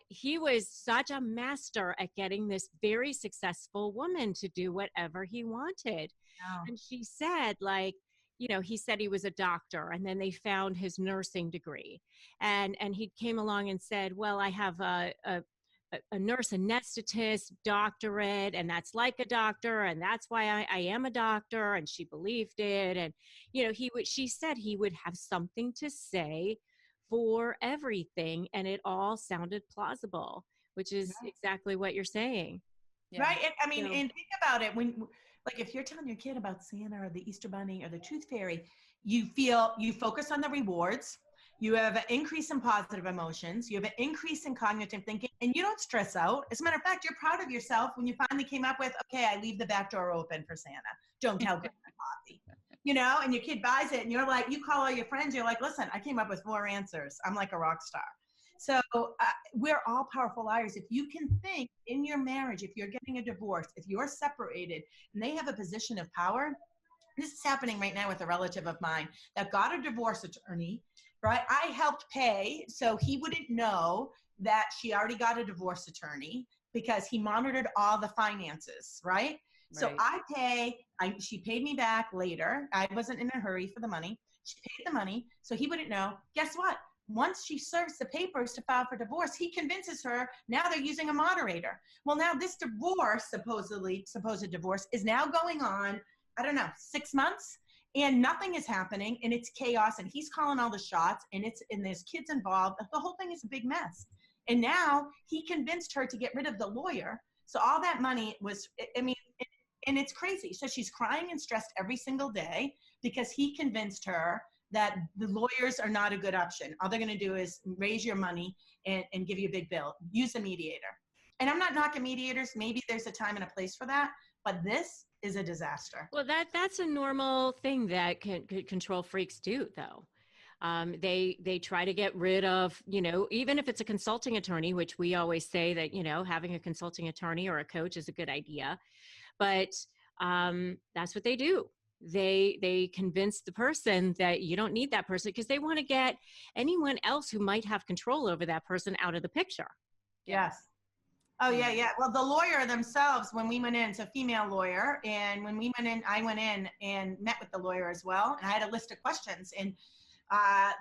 he was such a master at getting this very successful woman to do whatever he wanted. Wow. And she said, like, you know, he said he was a doctor, and then they found his nursing degree, and he came along and said, well, I have a nurse anesthetist doctorate, and that's like a doctor, and that's why I am a doctor. And she believed it. And you know, she said he would have something to say for everything, and it all sounded plausible, which is exactly what you're saying. Yeah. Right. And, I mean, So- and think about it when, like, if you're telling your kid about Santa or the Easter Bunny or the Tooth Fairy, you focus on the rewards. You have an increase in positive emotions. You have an increase in cognitive thinking, and you don't stress out. As a matter of fact, you're proud of yourself when you finally came up with, okay, I leave the back door open for Santa. Don't tell Grandma Coffee. You know, and your kid buys it, and you're like, you call all your friends, you're like, listen, I came up with 4 answers. I'm like a rock star. So we're all powerful liars. If you can think in your marriage, if you're getting a divorce, if you're separated, and they have a position of power, this is happening right now with a relative of mine that got a divorce attorney, right? I helped pay, so he wouldn't know that she already got a divorce attorney because he monitored all the finances, right? So Right. she paid me back later. I wasn't in a hurry for the money. She paid the money, so he wouldn't know. Guess what? Once she serves the papers to file for divorce, he convinces her, now they're using a moderator. Well, now this divorce, supposed divorce, is now going on, I don't know, 6 months, and nothing is happening, and it's chaos, and he's calling all the shots, and there's kids involved. The whole thing is a big mess. And now he convinced her to get rid of the lawyer. So all that money was, I mean, and it's crazy. So she's crying and stressed every single day because he convinced her that the lawyers are not a good option. All they're going to do is raise your money and give you a big bill. Use a mediator. And I'm not knocking mediators. Maybe there's a time and a place for that, but this is a disaster. Well, that's a normal thing that control freaks do, though. They try to get rid of, you know, even if it's a consulting attorney, which we always say that, you know, having a consulting attorney or a coach is a good idea, but that's what they do. They convince the person that you don't need that person because they want to get anyone else who might have control over that person out of the picture. Yes. Oh, yeah. Well, the lawyer themselves, when we went in, it's a female lawyer. And when we went in, I went in and met with the lawyer as well. And I had a list of questions. And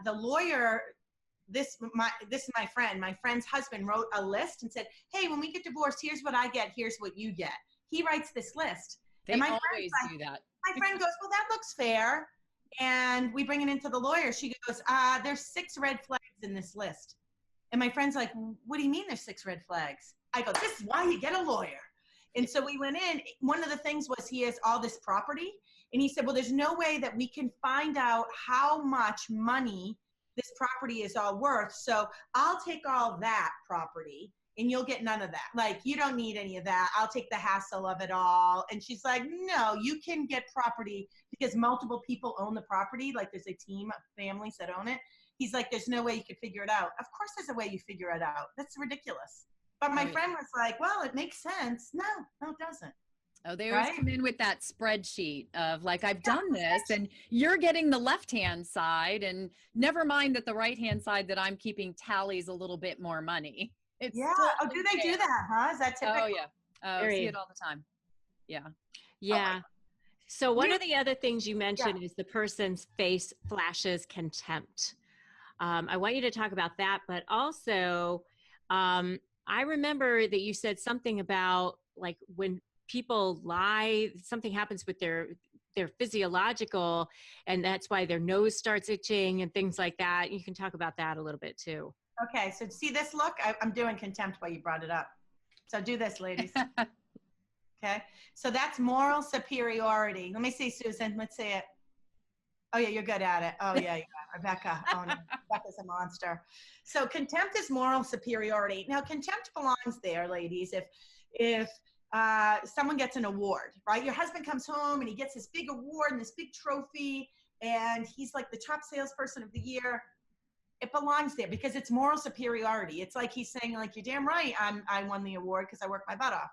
the lawyer, this is my friend. My friend's husband wrote a list and said, hey, when we get divorced, here's what I get. Here's what you get. He writes this list. They always do that. My friend goes, well, that looks fair. And we bring it into the lawyer. She goes, there's 6 red flags in this list. And my friend's like, what do you mean there's 6 red flags? I go, this is why you get a lawyer. And so we went in. One of the things was he has all this property. And he said, well, there's no way that we can find out how much money this property is all worth. So I'll take all that property and you'll get none of that. Like, you don't need any of that. I'll take the hassle of it all. And she's like, no, you can get property because multiple people own the property. Like, there's a team of families that own it. He's like, there's no way you could figure it out. Of course there's a way you figure it out. That's ridiculous. But my friend was like, well, it makes sense. No, it doesn't. Oh, they always come in with that spreadsheet of like, I've done this and you're getting the left-hand side and never mind that the right-hand side that I'm keeping tallies a little bit more money. It's Oh, do they do that, huh? Is that typical? Oh, yeah. Oh, see it all the time. Yeah. Yeah. So one of the other things you mentioned is the person's face flashes contempt. I want you to talk about that, but also I remember that you said something about like when people lie, something happens with their physiological, and that's why their nose starts itching and things like that. You can talk about that a little bit too. Okay, so see this look? I'm doing contempt while you brought it up. So do this, ladies. Okay, so that's moral superiority. Let me see, Susan. Let's see it. Oh, yeah, you're good at it. Oh, yeah, Rebecca. Oh, no. Rebecca's a monster. So contempt is moral superiority. Now, contempt belongs there, ladies. If someone gets an award, right? Your husband comes home and he gets this big award and this big trophy, and he's like the top salesperson of the year. It belongs there because it's moral superiority. It's like he's saying, like, you're damn right I won the award because I worked my butt off.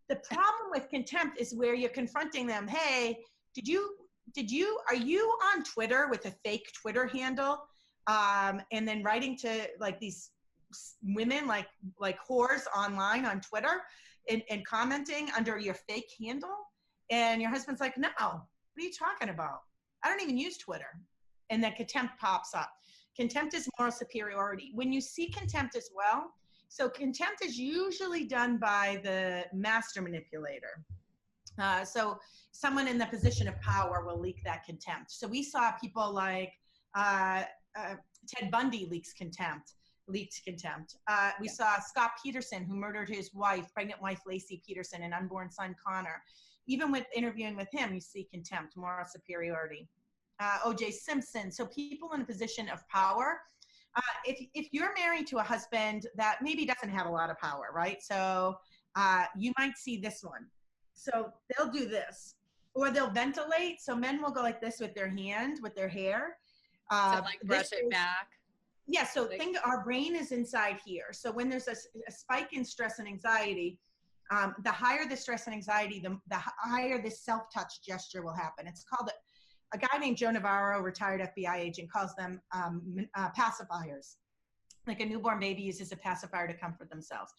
The problem with contempt is where you're confronting them. Hey, are you on Twitter with a fake Twitter handle? And then writing to like these women like whores online on Twitter and commenting under your fake handle. And your husband's like, no, what are you talking about? I don't even use Twitter. And then contempt pops up. Contempt is moral superiority. When you see contempt as well, so contempt is usually done by the master manipulator. So someone in the position of power will leak that contempt. So we saw people like Ted Bundy leaked contempt. We saw Scott Peterson, who murdered his wife, pregnant wife Lacey Peterson, and unborn son Connor. Even with interviewing with him, you see contempt, moral superiority. O.J. Simpson. So people in a position of power. If you're married to a husband that maybe doesn't have a lot of power, right? So you might see this one. So they'll do this, or they'll ventilate. So men will go like this with their hand, with their hair. So like brush it back. Yeah. So think our brain is inside here. So when there's a spike in stress and anxiety, the higher the stress and anxiety, the higher this self-touch gesture will happen. It's called a guy named Joe Navarro, retired FBI agent, calls them pacifiers. Like a newborn baby uses a pacifier to comfort themselves.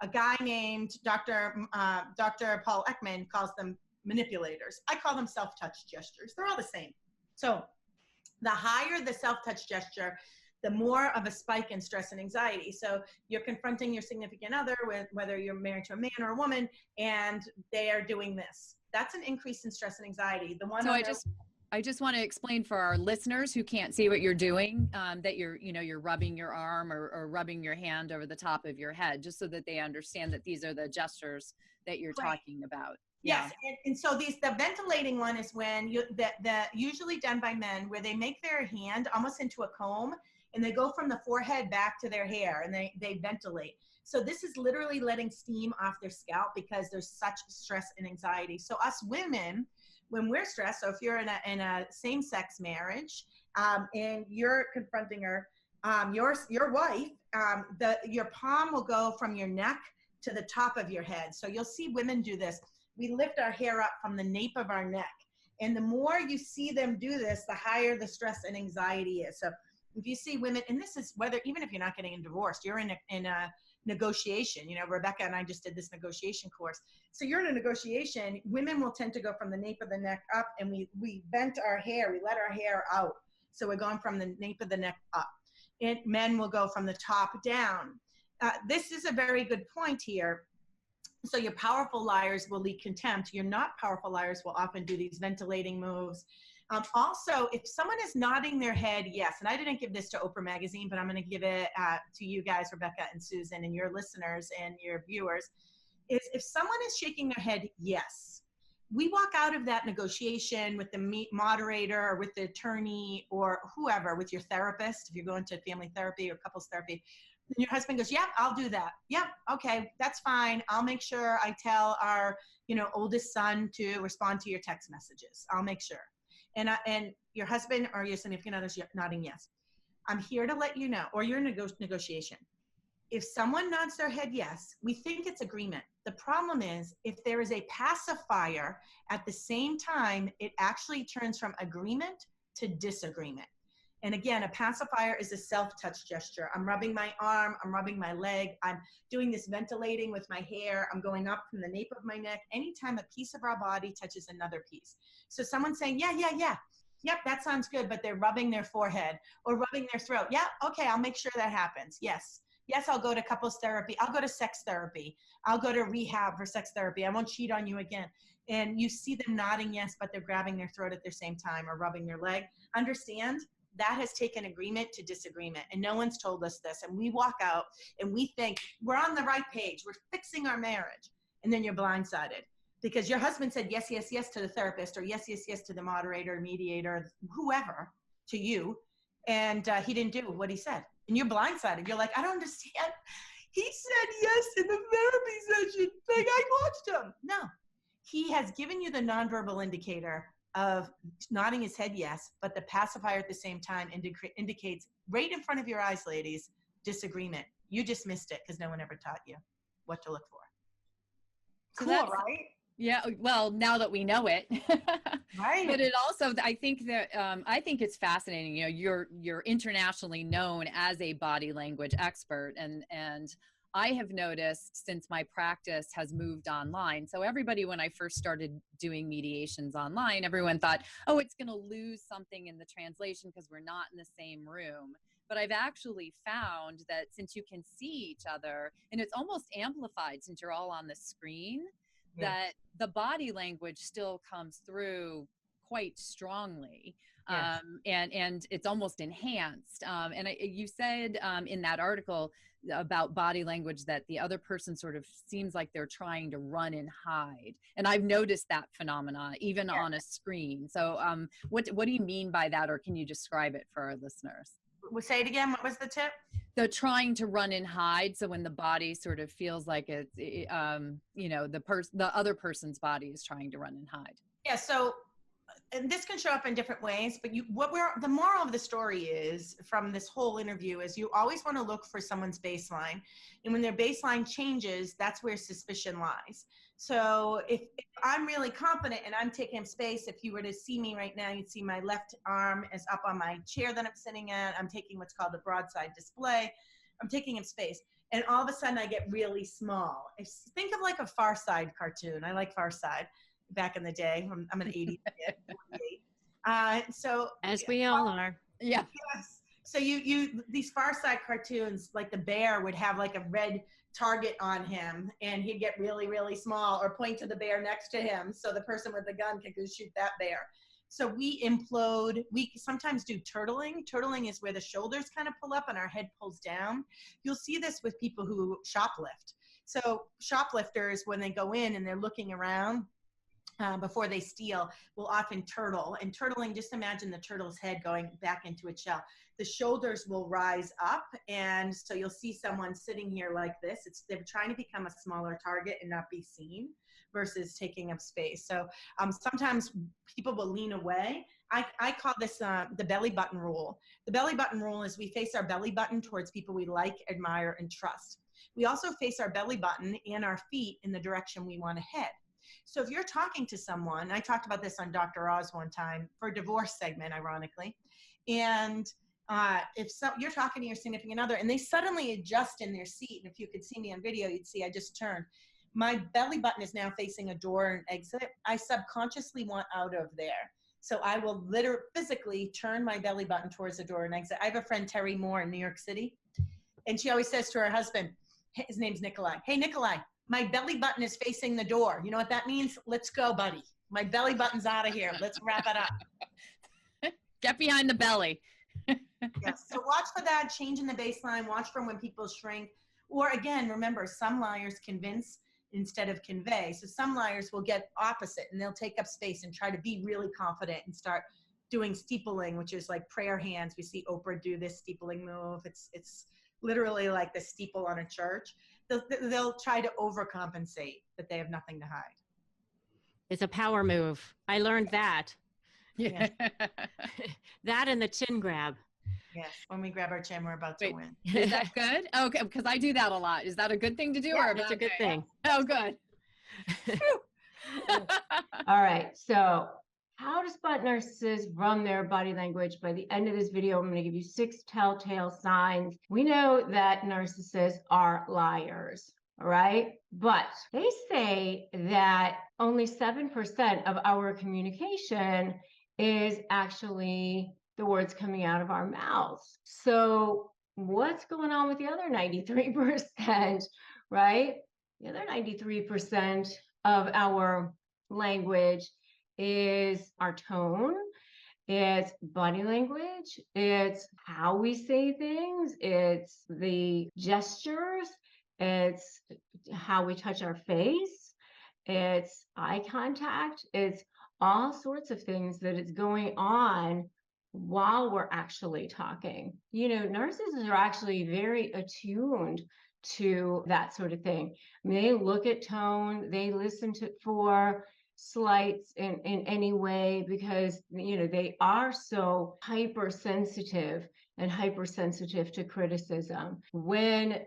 A guy named Dr. Paul Ekman calls them manipulators. I call them self-touch gestures. They're all the same. So the higher the self-touch gesture, the more of a spike in stress and anxiety. So you're confronting your significant other, with whether you're married to a man or a woman, and they are doing this. That's an increase in stress and anxiety. The one. So I just want to explain for our listeners who can't see what you're doing, that you're rubbing your arm or rubbing your hand over the top of your head, just so that they understand that these are the gestures that you're talking about. Yes, and so the ventilating one is when usually done by men, where they make their hand almost into a comb, and they go from the forehead back to their hair, and they ventilate. So this is literally letting steam off their scalp because there's such stress and anxiety. So us women, when we're stressed, so if you're in a same-sex marriage, and you're confronting her, your wife, your palm will go from your neck to the top of your head. So you'll see women do this. We lift our hair up from the nape of our neck. And the more you see them do this, the higher the stress and anxiety is. So if you see women, and this is even if you're not getting divorced, you're in a negotiation. You know, Rebecca and I just did this negotiation course. So you're in a negotiation, women will tend to go from the nape of the neck up, and we bent our hair, we let our hair out. So we're going from the nape of the neck up. And men will go from the top down. This is a very good point here. So your powerful liars will leak contempt. Your not powerful liars will often do these ventilating moves. Also, if someone is nodding their head, yes, and I didn't give this to Oprah Magazine, but I'm going to give it to you guys, Rebecca and Susan, and your listeners and your viewers, is if someone is shaking their head, yes, we walk out of that negotiation with the moderator or with the attorney or whoever, with your therapist, if you're going to family therapy or couples therapy, and your husband goes, yep, I'll do that. Yep, okay, that's fine. I'll make sure I tell our, oldest son to respond to your text messages. I'll make sure. And your husband or your significant other's nodding yes. I'm here to let you know, or you're in a negotiation. If someone nods their head yes, we think it's agreement. The problem is if there is a pacifier at the same time, it actually turns from agreement to disagreement. And again, a pacifier is a self-touch gesture. I'm rubbing my arm, I'm rubbing my leg, I'm doing this ventilating with my hair, I'm going up from the nape of my neck. Anytime a piece of our body touches another piece. So someone's saying, yeah, yep, that sounds good, but they're rubbing their forehead or rubbing their throat. Yeah, okay, I'll make sure that happens. Yes, I'll go to couples therapy. I'll go to sex therapy. I'll go to rehab for sex therapy. I won't cheat on you again. And you see them nodding yes, but they're grabbing their throat at the same time or rubbing their leg. Understand? That has taken agreement to disagreement, and no one's told us this. And we walk out and we think we're on the right page. We're fixing our marriage. And then you're blindsided because your husband said yes, yes, yes to the therapist, or yes, yes, yes to the moderator, mediator, whoever, to you. And he didn't do what he said. And you're blindsided. You're like, I don't understand. He said yes in the therapy session. Like, I watched him. No, he has given you the nonverbal indicator of nodding his head yes, but the pacifier at the same time indicates right in front of your eyes, ladies, disagreement. You just missed it because no one ever taught you what to look for. So Cool, that's, right? yeah, well, now that we know it, Right. but it also, I think that, I think it's fascinating. You know, you're internationally known as a body language expert, and I have noticed since my practice has moved online. So everybody, when I first started doing mediations online, everyone thought, oh, it's going to lose something in the translation because we're not in the same room. But I've actually found that since you can see each other, and it's almost amplified since you're all on the screen, Yes. that the body language still comes through quite strongly. Yes. And it's almost enhanced. You said in that article about body language that the other person sort of seems like they're trying to run and hide. And I've noticed that phenomena even on a screen. So what do you mean by that, or can you describe it for our listeners? We'll say it again. What was the tip? The trying to run and hide. So when the body sort of feels like it's, you know, the other person's body is trying to run and hide. Yeah. So, and this can show up in different ways, but the moral of the story is from this whole interview is you always want to look for someone's baseline. And when their baseline changes, that's where suspicion lies. So if I'm really confident and I'm taking up space, if you were to see me right now, you'd see my left arm is up on my chair that I'm sitting at. I'm taking what's called a broadside display. I'm taking up space. And all of a sudden I get really small. Think of like a Far Side cartoon. I like Far Side back in the day. I'm an 80s kid, 48. So As we all are. Yeah. yes. So these Far Side cartoons, like the bear would have like a red target on him and he'd get really, really small, or point to the bear next to him so the person with the gun could go shoot that bear. So we implode. We sometimes do turtling. Turtling is where the shoulders kind of pull up and our head pulls down. You'll see this with people who shoplift. So shoplifters, when they go in and they're looking around, before they steal, will often turtle. And turtling, just imagine the turtle's head going back into its shell. The shoulders will rise up, and so you'll see someone sitting here like this. They're trying to become a smaller target and not be seen versus taking up space. So sometimes people will lean away. I call this the belly button rule. The belly button rule is we face our belly button towards people we like, admire, and trust. We also face our belly button and our feet in the direction we want to head. So if you're talking to someone, I talked about this on Dr. Oz one time for a divorce segment, ironically, and you're talking to your significant other and they suddenly adjust in their seat, and if you could see me on video, you'd see I just turned. My belly button is now facing a door and exit. I subconsciously want out of there. So I will literally physically turn my belly button towards the door and exit. I have a friend, Terry Moore, in New York City, and she always says to her husband, his name's Nikolai, "Hey, Nikolai, my belly button is facing the door. You know what that means? Let's go, buddy. My belly button's out of here. Let's wrap it up." Get behind the belly. Yes. So watch for that change in the baseline. Watch for when people shrink. Or again, remember, some liars convince instead of convey. So some liars will get opposite and they'll take up space and try to be really confident and start doing steepling, which is like prayer hands. We see Oprah do this steepling move. It's literally like the steeple on a church. They'll try to overcompensate that they have nothing to hide. It's a power move. I learned that. Yeah. That and the chin grab. Yes. When we grab our chin, we're about to win. Is that good? Okay, because I do that a lot. Is that a good thing to do? Yeah, or It's a good thing. Oh, good. All right, so how to spot narcissists run their body language. By the end of this video, I'm going to give you 6 telltale signs. We know that narcissists are liars, all right? But they say that only 7% of our communication is actually the words coming out of our mouths. So what's going on with the other 93%, right? The other 93% of our language is our tone, it's body language, it's how we say things, it's the gestures, it's how we touch our face, it's eye contact, it's all sorts of things that is going on while we're actually talking. You know, narcissists are actually very attuned to that sort of thing. I mean, they look at tone, they listen for slights in any way, because, you know, they are so hypersensitive and hypersensitive to criticism. When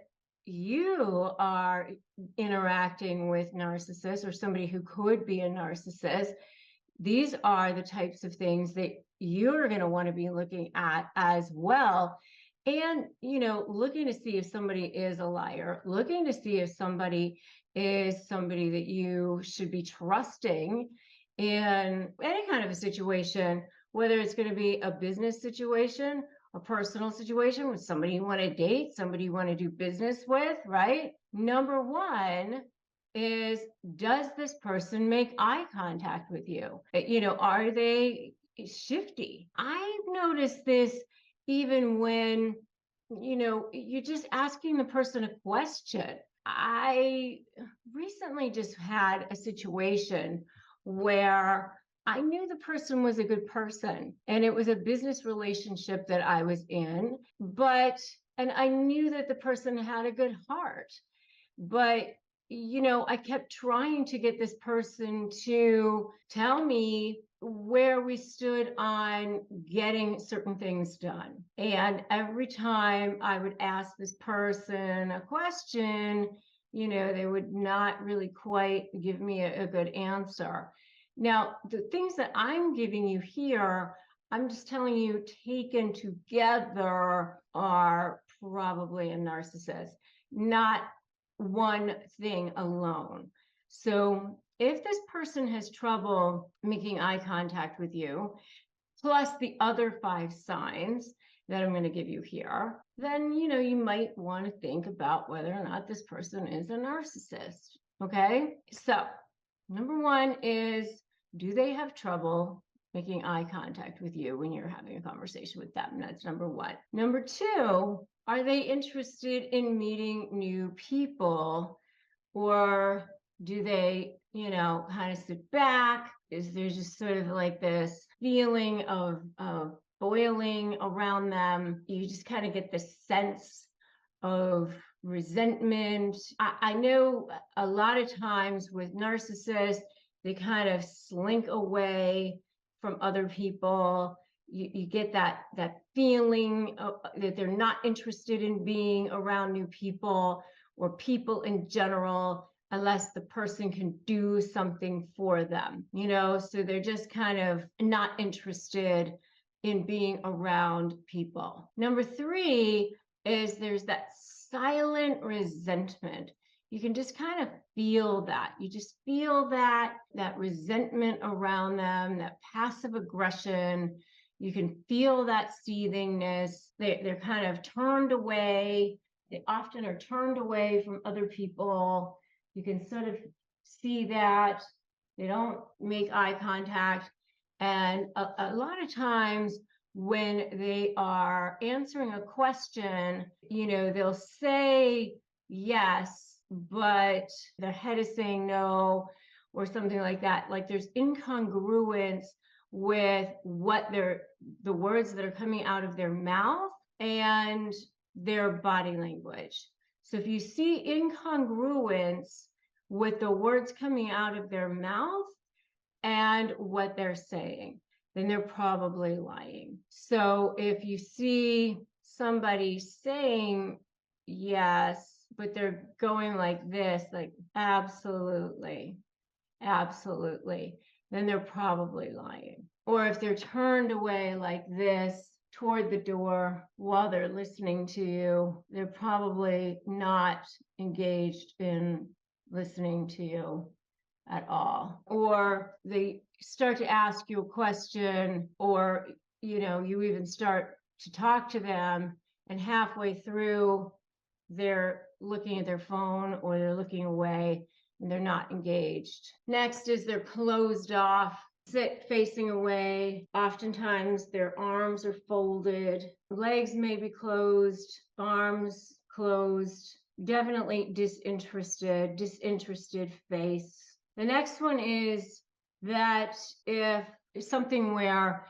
you are interacting with narcissists or somebody who could be a narcissist, these are the types of things that you're going to want to be looking at as well. And, looking to see if somebody is a liar, looking to see if somebody is somebody that you should be trusting in any kind of a situation, whether it's going to be a business situation, a personal situation with somebody you want to date, somebody you want to do business with, right? Number one is, does this person make eye contact with you? Are they shifty? I've noticed this even when, you're just asking the person a question. I recently just had a situation where I knew the person was a good person and it was a business relationship that I was in, and I knew that the person had a good heart, but I kept trying to get this person to tell me where we stood on getting certain things done. And every time I would ask this person a question, they would not really quite give me a good answer. Now, the things that I'm giving you here, I'm just telling you, taken together, are probably a narcissist, not one thing alone. So if this person has trouble making eye contact with you, plus the other 5 signs that I'm going to give you here, then, you might want to think about whether or not this person is a narcissist. Okay. So number 1 is, do they have trouble making eye contact with you when you're having a conversation with them? That's number 1. Number 2, are they interested in meeting new people, or do they, kind of sit back? Is there just sort of like this feeling of boiling around them? You just kind of get this sense of resentment. I know a lot of times with narcissists, they kind of slink away from other people. You get that feeling that they're not interested in being around new people or people in general, unless the person can do something for them, so they're just kind of not interested in being around people. Number 3 is, there's that silent resentment. You can just kind of feel that. You just feel that resentment around them, that passive aggression. You can feel that seethingness. They're kind of turned away. They often are turned away from other people. You can sort of see that. They don't make eye contact. And a lot of times when they are answering a question, they'll say yes, but their head is saying no, or something like that. Like there's incongruence with the words that are coming out of their mouth and their body language. So if you see incongruence with the words coming out of their mouth and what they're saying, then they're probably lying. So if you see somebody saying yes, but they're going like this, like absolutely, absolutely, then they're probably lying. Or if they're turned away like this toward the door while they're listening to you, they're probably not engaged in listening to you at all. Or they start to ask you a question, or you even start to talk to them, and halfway through they're looking at their phone or they're looking away and they're not engaged. Next is they're closed off, sit facing away. Oftentimes their arms are folded, legs may be closed, arms closed, definitely disinterested face. The next one is that if something where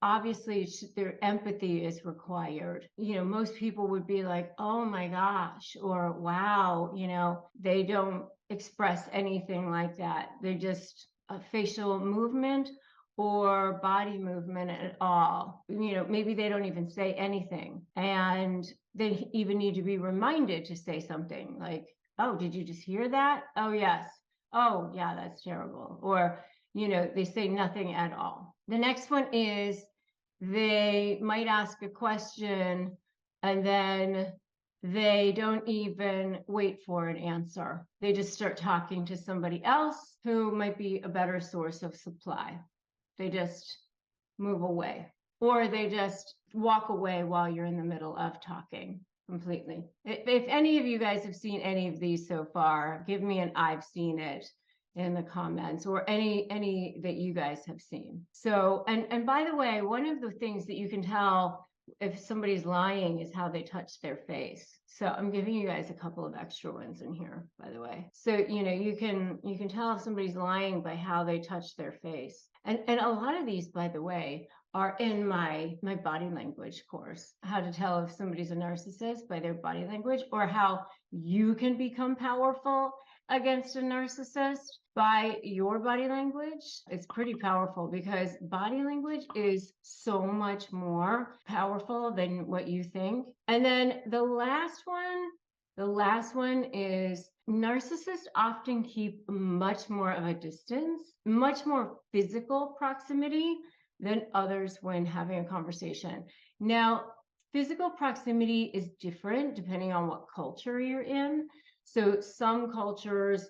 obviously their empathy is required. Most people would be like, oh my gosh, or wow, they don't express anything like that. They just a facial movement or body movement at all. Maybe they don't even say anything, and they even need to be reminded to say something like, oh, did you just hear that? Oh, yes. Oh, yeah, that's terrible. Or, they say nothing at all. The next one is they might ask a question and then they don't even wait for an answer. They just start talking to somebody else who might be a better source of supply. They just move away, or they just walk away while you're in the middle of talking completely. If any of you guys have seen any of these so far, give me an I've seen it in the comments, or any that you guys have seen. So, and by the way, one of the things that you can tell if somebody's lying is how they touch their face. So I'm giving you guys a couple of extra ones in here, by the way. So, you can tell if somebody's lying by how they touch their face. And a lot of these, by the way, are in my body language course, how to tell if somebody's a narcissist by their body language, or how you can become powerful against a narcissist by your body language. It's pretty powerful because body language is so much more powerful than what you think. And then the last one is narcissists often keep much more of a distance, much more physical proximity than others when having a conversation. Now, physical proximity is different depending on what culture you're in. So some cultures,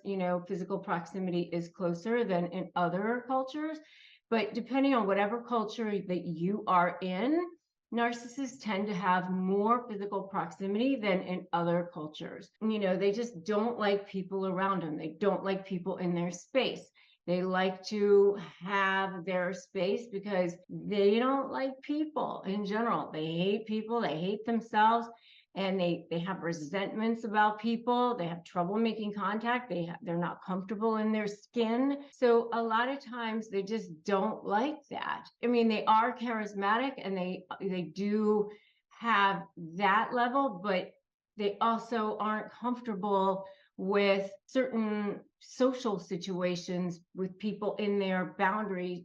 physical proximity is closer than in other cultures, but depending on whatever culture that you are in, narcissists tend to have more physical proximity than in other cultures. They just don't like people around them. They don't like people in their space. They like to have their space because they don't like people in general. They hate people, they hate themselves, and they have resentments about people. They have trouble making contact. They're not comfortable in their skin. So a lot of times they just don't like that. I mean, they are charismatic and they do have that level, but they also aren't comfortable with certain social situations with people in their boundaries,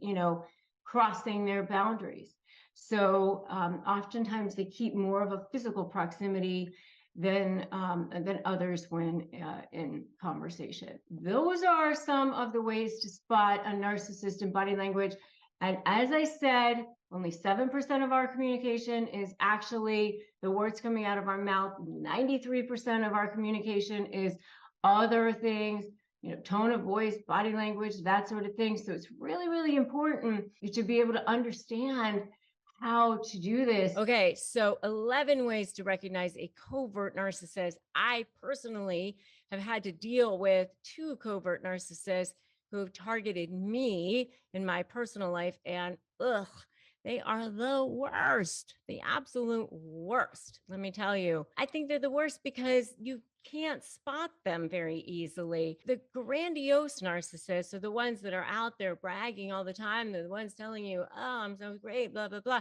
crossing their boundaries. So oftentimes they keep more of a physical proximity than others when in conversation. Those are some of the ways to spot a narcissist in body language. And as I said, only 7% of our communication is actually the words coming out of our mouth. 93% of our communication is other things, tone of voice, body language, that sort of thing. So it's really, really important to be able to understand how to do this. Okay, so 11 ways to recognize a covert narcissist. I personally have had to deal with 2 covert narcissists who have targeted me in my personal life, and they are the worst, the absolute worst. Let me tell you, I think they're the worst because you can't spot them very easily. The grandiose narcissists are the ones that are out there bragging all the time. They're the ones telling you, oh, I'm so great, blah, blah, blah.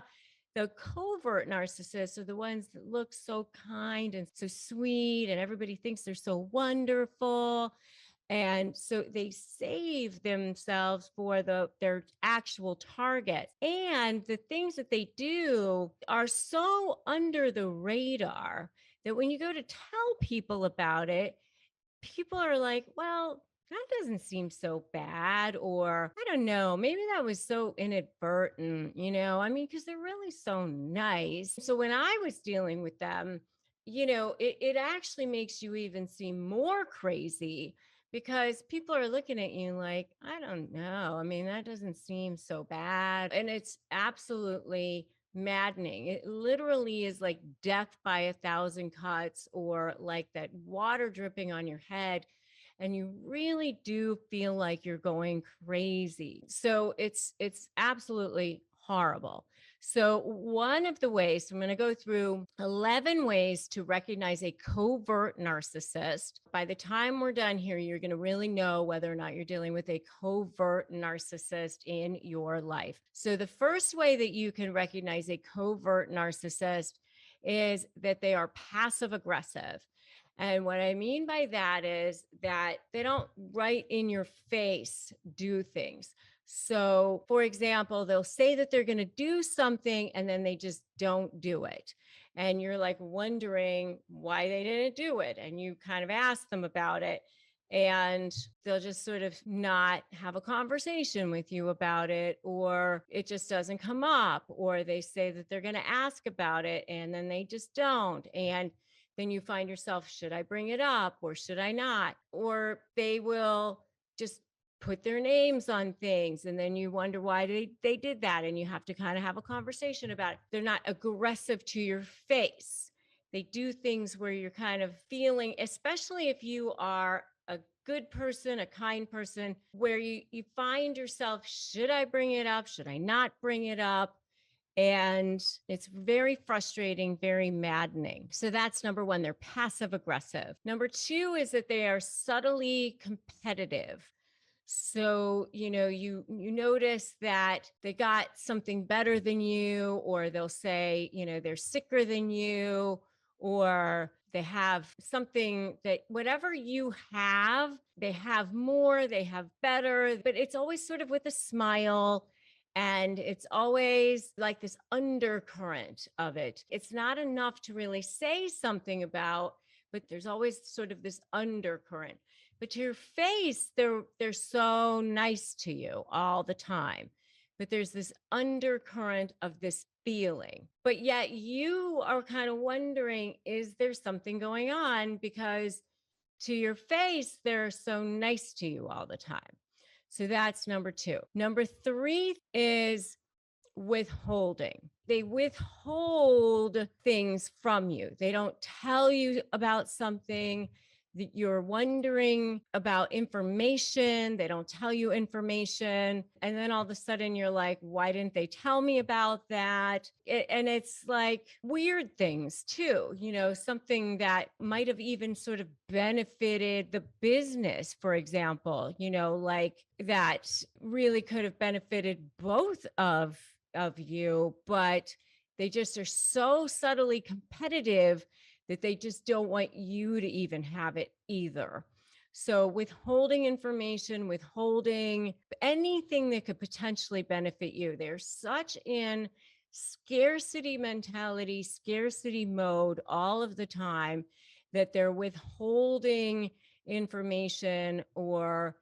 The covert narcissists are the ones that look so kind and so sweet, and everybody thinks they're so wonderful. And so they save themselves for their actual targets. And the things that they do are so under the radar that when you go to tell people about it, people are like, well, that doesn't seem so bad. Or I don't know, maybe that was so inadvertent, because they're really so nice. So when I was dealing with them, it actually makes you even seem more crazy because people are looking at you like, I don't know. I mean, that doesn't seem so bad. And it's absolutely maddening. It literally is like death by 1,000 cuts, or like that water dripping on your head. And you really do feel like you're going crazy. So it's absolutely horrible. So one of the ways, I'm going to go through 11 ways to recognize a covert narcissist. By the time we're done here, you're going to really know whether or not you're dealing with a covert narcissist in your life. So the first way that you can recognize a covert narcissist is that they are passive aggressive. And what I mean by that is that they don't right in your face do things. So, for example, they'll say that they're going to do something and then they just don't do it. And you're like wondering why they didn't do it. And you kind of ask them about it. And they'll just sort of not have a conversation with you about it, or it just doesn't come up, or they say that they're going to ask about it and then they just don't. And then you find yourself, should I bring it up or should I not? Or they will just put their names on things and then you wonder why they did that, and you have to kind of have a conversation about it. They're not aggressive to your face. They do things where you're kind of feeling, especially if you are a good person, a kind person, where you find yourself, should I bring it up? Should I not bring it up? And it's very frustrating, very maddening. So that's number one, they're passive aggressive. Number two is that they are subtly competitive. So, you notice that they got something better than you, or they'll say, they're sicker than you, or they have something that whatever you have, they have more, they have better, but it's always sort of with a smile. And it's always like this undercurrent of it. It's not enough to really say something about, but there's always sort of this undercurrent. But to your face, they're so nice to you all the time. But there's this undercurrent of this feeling. But yet you are kind of wondering, is there something going on? Because to your face, they're so nice to you all the time. So that's number two. Number three is withholding. They withhold things from you. They don't tell you about something that you're wondering about, information. They don't tell you information. And then all of a sudden you're like, why didn't they tell me about that? And it's like weird things too, something that might have even sort of benefited the business, for example, like that really could have benefited both of you, but they just are so subtly competitive that they just don't want you to even have it either. So withholding information, withholding anything that could potentially benefit you. They're such in scarcity mentality, scarcity mode all of the time that they're withholding information or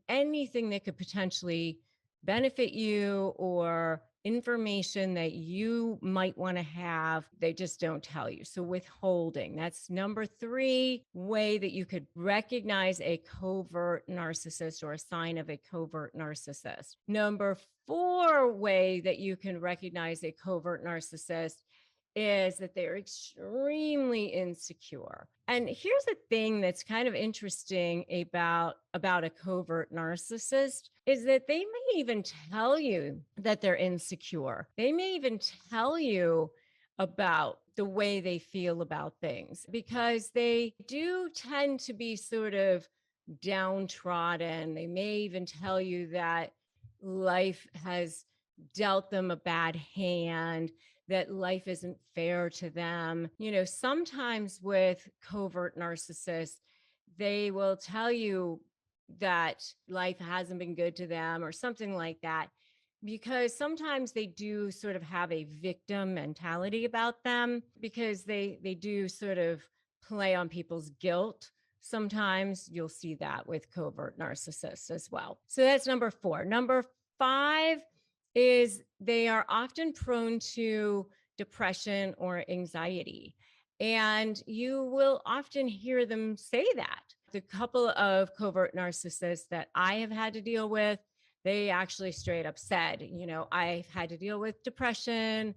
anything that could potentially benefit you, or information that you might want to have. They just don't tell you. So withholding, that's number three way that you could recognize a covert narcissist or a sign of a covert narcissist. Number four way that you can recognize a covert narcissist is that they're extremely insecure. And here's the thing that's kind of interesting about a covert narcissist is that they may even tell you that they're insecure. They may even tell you about the way they feel about things, because they do tend to be sort of downtrodden. They may even tell you that life has dealt them a bad hand, that life isn't fair to them. Sometimes with covert narcissists, they will tell you that life hasn't been good to them or something like that, because sometimes they do sort of have a victim mentality about them, because they do sort of play on people's guilt. Sometimes you'll see that with covert narcissists as well. So that's number four. Number five is they are often prone to depression or anxiety. And you will often hear them say that. The couple of covert narcissists that I have had to deal with, they actually straight up said, I've had to deal with depression.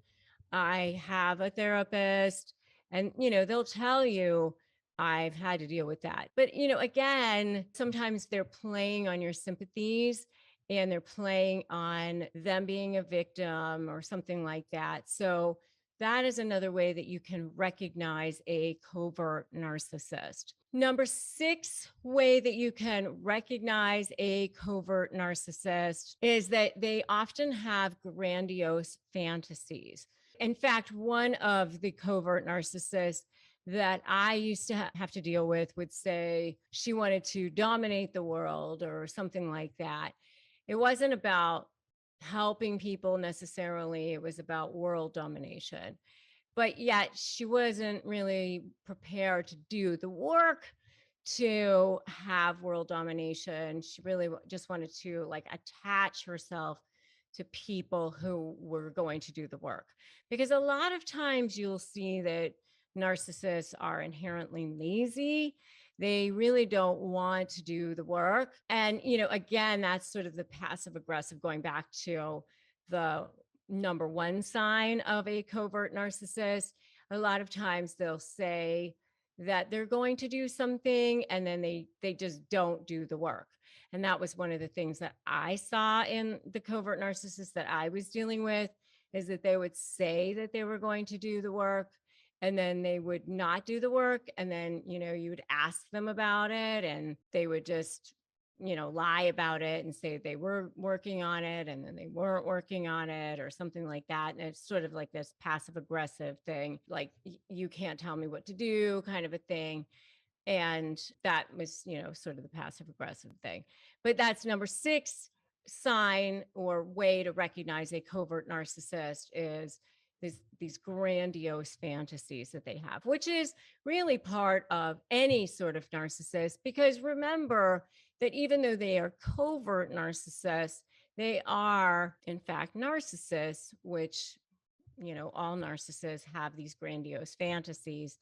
I have a therapist, and, they'll tell you, I've had to deal with that. But, again, sometimes they're playing on your sympathies, and they're playing on them being a victim or something like that. So that is another way that you can recognize a covert narcissist. Number six way that you can recognize a covert narcissist is that they often have grandiose fantasies. In fact, one of the covert narcissists that I used to have to deal with would say she wanted to dominate the world or something like that. It wasn't about helping people necessarily. It was about world domination. But yet she wasn't really prepared to do the work to have world domination. She really just wanted to like attach herself to people who were going to do the work. Because a lot of times you'll see that narcissists are inherently lazy. They really don't want to do the work. And, again, that's sort of the passive aggressive, going back to the number one sign of a covert narcissist. A lot of times they'll say that they're going to do something and then they just don't do the work. And that was one of the things that I saw in the covert narcissists that I was dealing with, is that they would say that they were going to do the work and then they would not do the work. And then, you would ask them about it and they would just, lie about it and say they were working on it and then they weren't working on it or something like that. And it's sort of like this passive aggressive thing, like you can't tell me what to do kind of a thing. And that was, sort of the passive aggressive thing. But that's number 6 sign or way to recognize a covert narcissist is these grandiose fantasies that they have, which is really part of any sort of narcissist. Because remember that even though they are covert narcissists, they are in fact narcissists, which, all narcissists have these grandiose fantasies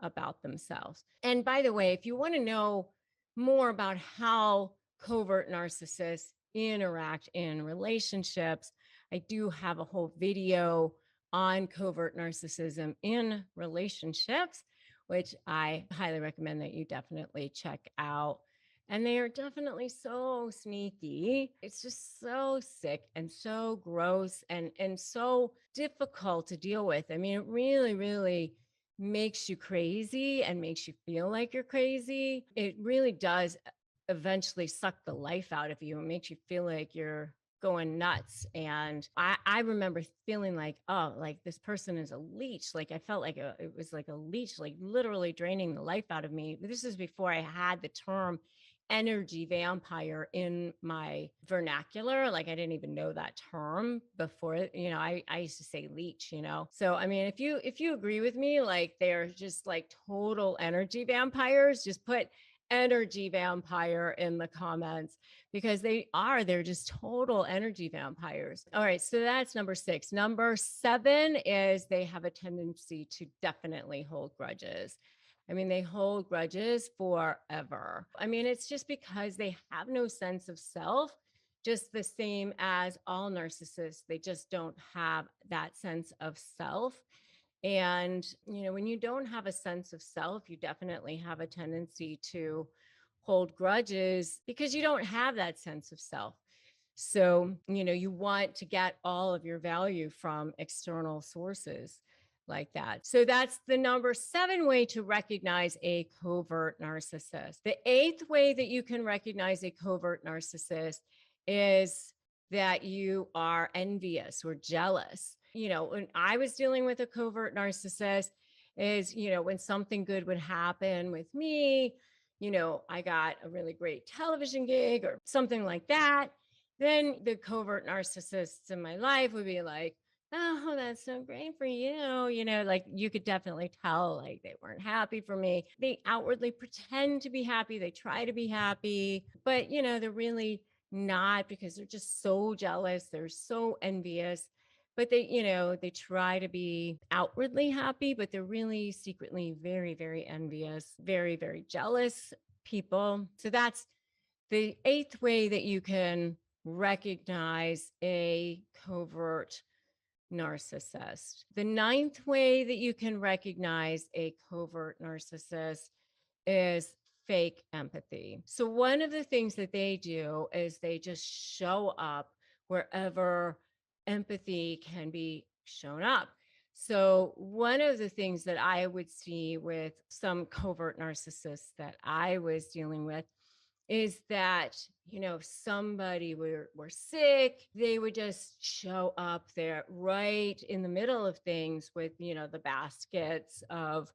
about themselves. And by the way, if you want to know more about how covert narcissists interact in relationships, I do have a whole video on covert narcissism in relationships, which I highly recommend that you definitely check out. And they are definitely so sneaky. It's just so sick and so gross and so difficult to deal with. I mean, it really, really makes you crazy and makes you feel like you're crazy. It really does eventually suck the life out of you and makes you feel like you're going nuts. And I remember feeling like, oh, like this person is a leech. Like I felt like it was like a leech, like literally draining the life out of me. This is before I had the term energy vampire in my vernacular. Like I didn't even know that term before. I used to say leech, So I mean, if you agree with me, like they're just like total energy vampires, just put energy vampire in the comments, because they're just total energy vampires. All right, so that's number 6. Number 7 is they have a tendency to definitely hold grudges. I mean, they hold grudges forever. I mean, it's just because they have no sense of self, just the same as all narcissists. They just don't have that sense of self. And, when you don't have a sense of self, you definitely have a tendency to hold grudges because you don't have that sense of self. So, you want to get all of your value from external sources like that. So that's the number 7 way to recognize a covert narcissist. The 8th way that you can recognize a covert narcissist is that you are envious or jealous. When I was dealing with a covert narcissist is, when something good would happen with me, I got a really great television gig or something like that, then the covert narcissists in my life would be like, oh, that's so great for you. Like you could definitely tell like they weren't happy for me. They outwardly pretend to be happy. They try to be happy, but they're really not, because they're just so jealous. They're so envious, but they try to be outwardly happy, but they're really secretly very, very envious, very, very jealous people. So that's the 8th way that you can recognize a covert narcissist. The 9th way that you can recognize a covert narcissist is fake empathy. So one of the things that they do is they just show up wherever empathy can be shown up. So one of the things that I would see with some covert narcissists that I was dealing with is that, if somebody were sick, they would just show up there right in the middle of things with, the baskets of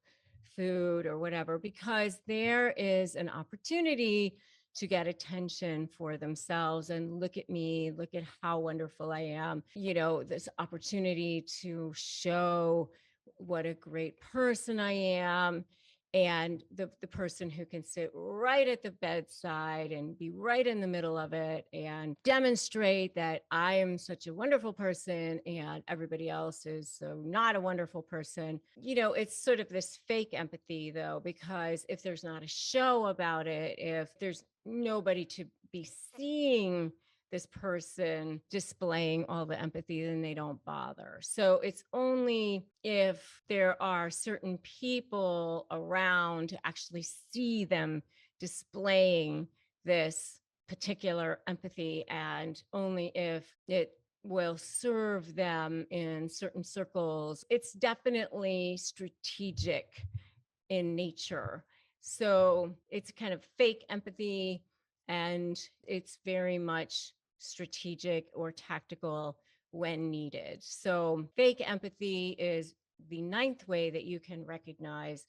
food or whatever, because there is an opportunity to get attention for themselves and look at me, look at how wonderful I am. This opportunity to show what a great person I am. And the person who can sit right at the bedside and be right in the middle of it and demonstrate that I am such a wonderful person and everybody else is so not a wonderful person. It's sort of this fake empathy, though, because if there's not a show about it, if there's nobody to be seeing this person displaying all the empathy, then they don't bother. So it's only if there are certain people around to actually see them displaying this particular empathy, and only if it will serve them in certain circles. It's definitely strategic in nature. So it's kind of fake empathy, and it's very much strategic or tactical when needed. So fake empathy is the 9th way that you can recognize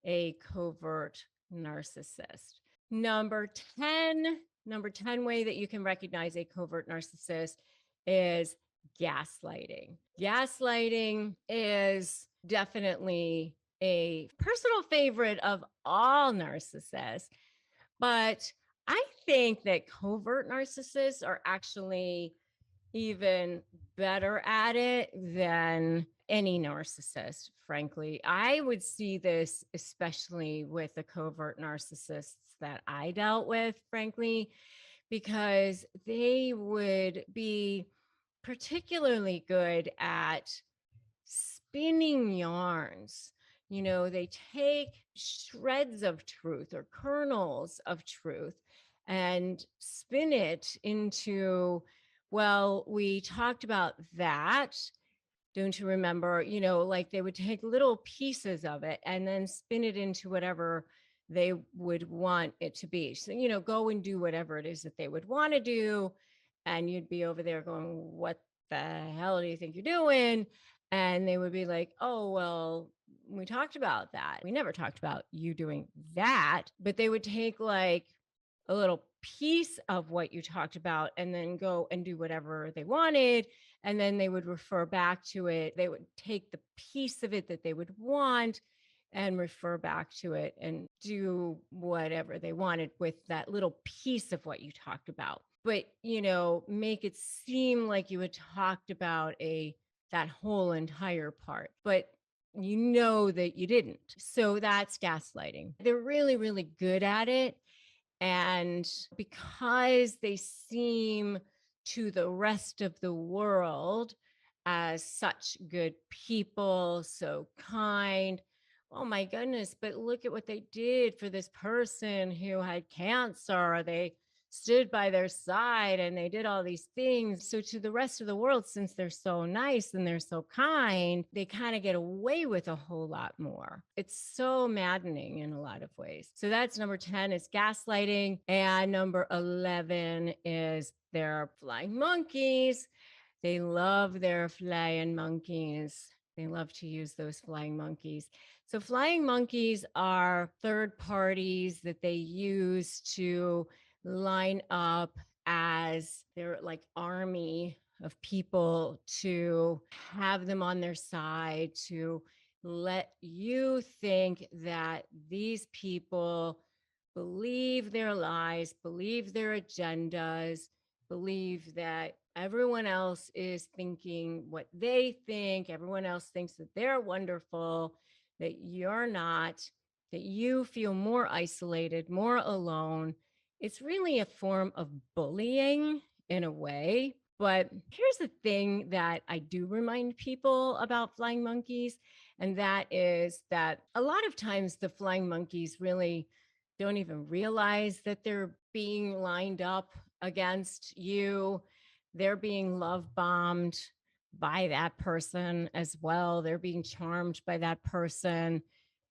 a covert narcissist. Number 10 way that you can recognize a covert narcissist is gaslighting. Gaslighting is definitely a personal favorite of all narcissists, but I think that covert narcissists are actually even better at it than any narcissist, frankly. I would see this especially with the covert narcissists that I dealt with, frankly, because they would be particularly good at spinning yarns. They take shreds of truth or kernels of truth and spin it into, well, we talked about that. Don't you remember? Like they would take little pieces of it and then spin it into whatever they would want it to be. So, go and do whatever it is that they would want to do. And you'd be over there going, what the hell do you think you're doing? And they would be like, oh, well, we talked about that. We never talked about you doing that. But they would take like a little piece of what you talked about and then go and do whatever they wanted. And then they would refer back to it. They would take the piece of it that they would want and refer back to it and do whatever they wanted with that little piece of what you talked about. But, make it seem like you had talked about that whole entire part, but that you didn't. So that's gaslighting. They're really, really good at it. And because they seem to the rest of the world as such good people, so kind, oh my goodness, but look at what they did for this person who had cancer. They stood by their side and they did all these things. So to the rest of the world, since they're so nice and they're so kind, they kind of get away with a whole lot more. It's so maddening in a lot of ways. So that's number 10 is gaslighting. And number 11 is their flying monkeys. They love their flying monkeys. They love to use those flying monkeys. So flying monkeys are third parties that they use to line up as their like army of people to have them on their side, to let you think that these people believe their lies, believe their agendas, believe that everyone else is thinking what they think, everyone else thinks that they're wonderful, that you're not, that you feel more isolated, more alone. It's really a form of bullying in a way. But here's the thing that I do remind people about flying monkeys, and that is that a lot of times the flying monkeys really don't even realize that they're being lined up against you. They're being love bombed by that person as well. They're being charmed by that person.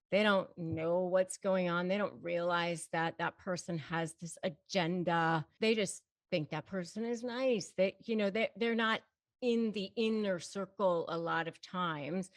They don't know what's going on. They don't realize that that person has this agenda. They just think that person is nice. They're not in the inner circle a lot of times,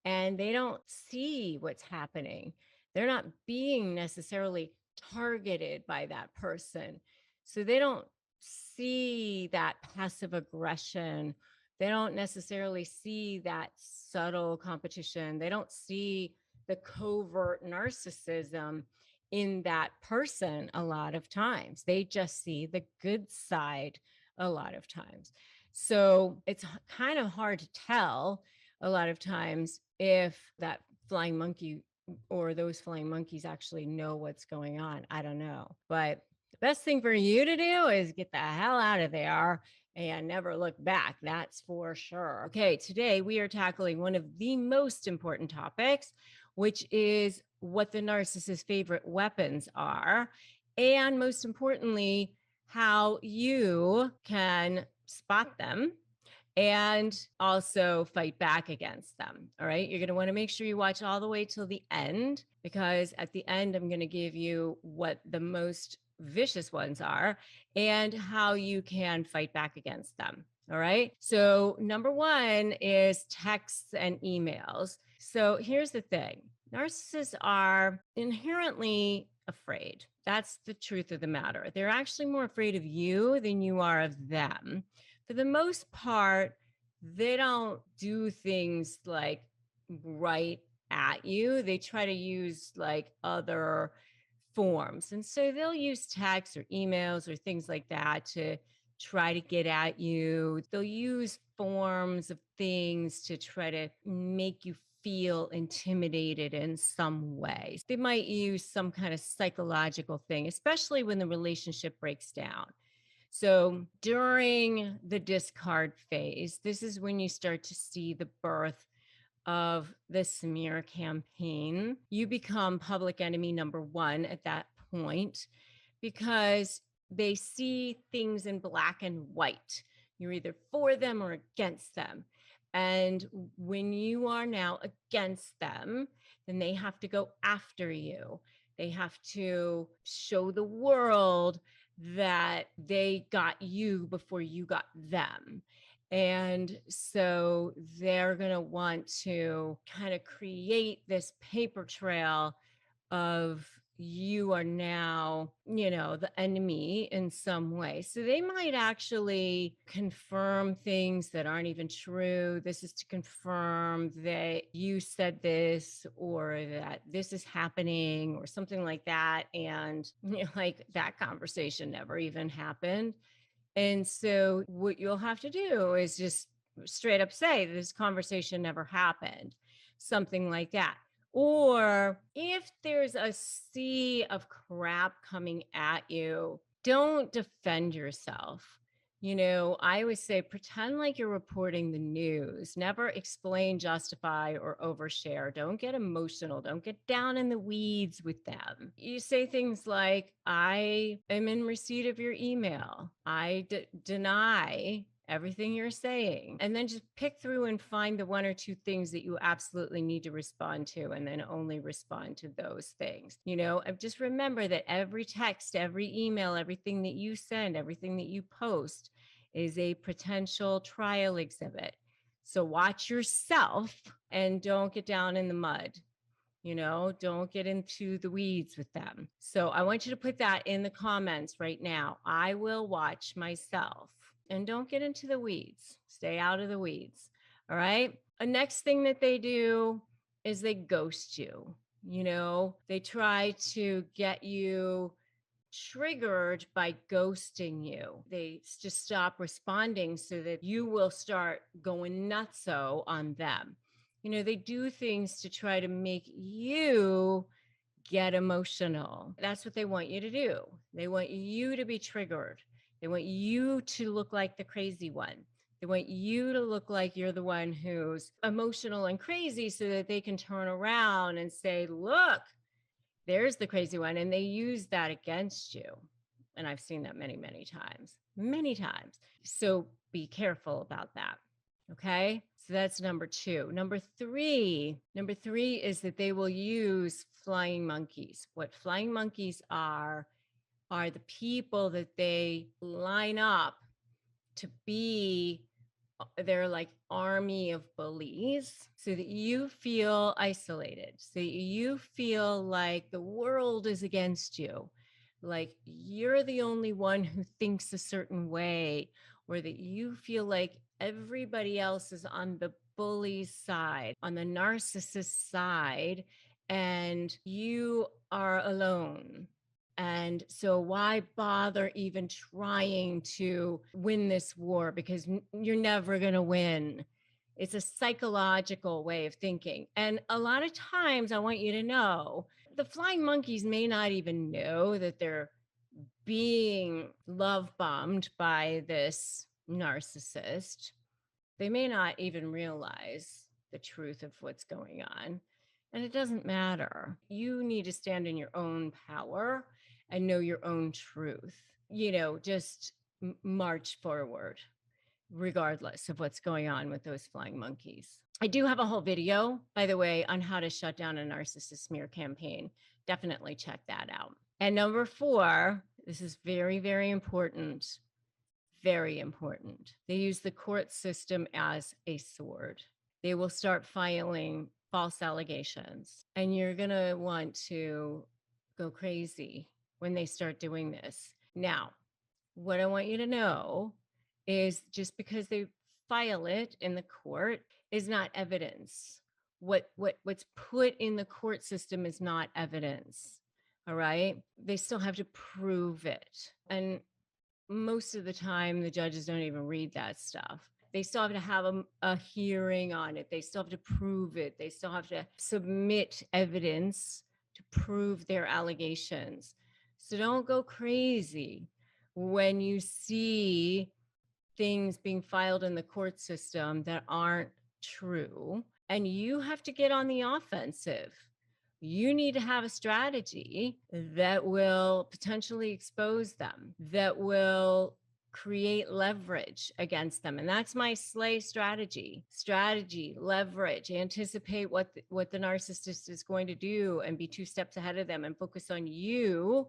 and they don't see what's happening. They're not being necessarily targeted by that person. So they don't see that passive aggression. They don't necessarily see that subtle competition. They don't see the covert narcissism in that person a lot of times. They just see the good side a lot of times. So it's kind of hard to tell a lot of times if that flying monkey or those flying monkeys actually know what's going on. I don't know. But the best thing for you to do is get the hell out of there and never look back. That's for sure. Okay, today we are tackling one of the most important topics, which is what the narcissist's favorite weapons are. And most importantly, how you can spot them and also fight back against them. All right. You're going to want to make sure you watch all the way till the end, because at the end, I'm going to give you what the most vicious ones are and how you can fight back against them. All right. So, number one is texts and emails. So, here's the thing: narcissists are inherently afraid. That's the truth of the matter. They're actually more afraid of you than you are of them. For the most part, they don't do things like right at you. They try to use like other forms. And so they'll use texts or emails or things like that to try to get at you. They'll use forms of things to try to make you feel intimidated in some way. They might use some kind of psychological thing, especially when the relationship breaks down. So during the discard phase, this is when you start to see the birth of the smear campaign. You become public enemy number one at that point because they see things in black and white. You're either for them or against them. And when you are now against them, then they have to go after you. They have to show the world that they got you before you got them. And so they're going to want to kind of create this paper trail of you are now, the enemy in some way. So they might actually confirm things that aren't even true. This is to confirm that you said this or that this is happening or something like that. And like that conversation never even happened. And so what you'll have to do is just straight up say this conversation never happened, something like that. Or if there's a sea of crap coming at you, don't defend yourself. I always say pretend like you're reporting the news. Never explain, justify, or overshare. Don't get emotional. Don't get down in the weeds with them. You say things like, I am in receipt of your email. I deny everything you're saying, and then just pick through and find the one or two things that you absolutely need to respond to, and then only respond to those things. And just remember that every text, every email, everything that you send, everything that you post is a potential trial exhibit. So watch yourself and don't get down in the mud. Don't get into the weeds with them. So I want you to put that in the comments right now. I will watch myself. And don't get into the weeds. Stay out of the weeds. All right. A next thing that they do is they ghost you. They try to get you triggered by ghosting you. They just stop responding so that you will start going nutso on them. They do things to try to make you get emotional. That's what they want you to do. They want you to be triggered. They want you to look like the crazy one. They want you to look like you're the one who's emotional and crazy so that they can turn around and say, look, there's the crazy one. And they use that against you. And I've seen that many, many times. So be careful about that. Okay. So that's number two. Number three is that they will use flying monkeys. What flying monkeys are the people that they line up to be they're like army of bullies, so that you feel isolated, so that you feel like the world is against you, like you're the only one who thinks a certain way, or that you feel like everybody else is on the bully's side, on the narcissist side, and you are alone. And so why bother even trying to win this war? Because you're never going to win. It's a psychological way of thinking. And a lot of times I want you to know the flying monkeys may not even know that they're being love bombed by this narcissist. They may not even realize the truth of what's going on. And it doesn't matter. You need to stand in your own power and know your own truth. Just march forward, regardless of what's going on with those flying monkeys. I do have a whole video, by the way, on how to shut down a narcissist smear campaign. Definitely check that out. And number 4, this is very, very important. Very important. They use the court system as a sword. They will start filing false allegations, and you're going to want to go crazy when they start doing this. Now, what I want you to know is just because they file it in the court is not evidence. What's put in the court system is not evidence. All right? They still have to prove it. And most of the time, the judges don't even read that stuff. They still have to have a hearing on it. They still have to prove it. They still have to submit evidence to prove their allegations. So don't go crazy when you see things being filed in the court system that aren't true. And you have to get on the offensive. You need to have a strategy that will potentially expose them, that will create leverage against them. And that's my slay strategy. Strategy, leverage, anticipate what the narcissist is going to do and be 2 steps ahead of them, and focus on you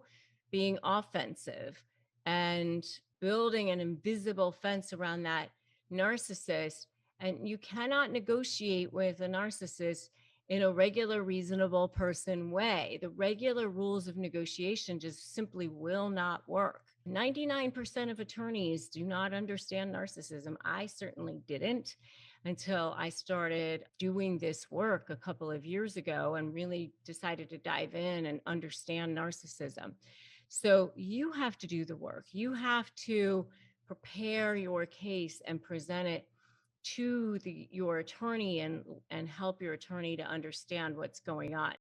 being offensive and building an invisible fence around that narcissist. And you cannot negotiate with a narcissist in a regular, reasonable person way. The regular rules of negotiation just simply will not work. 99% of attorneys do not understand narcissism. I certainly didn't until I started doing this work a couple of years ago and really decided to dive in and understand narcissism. So you have to do the work. You have to prepare your case and present it to your attorney and help your attorney to understand what's going on.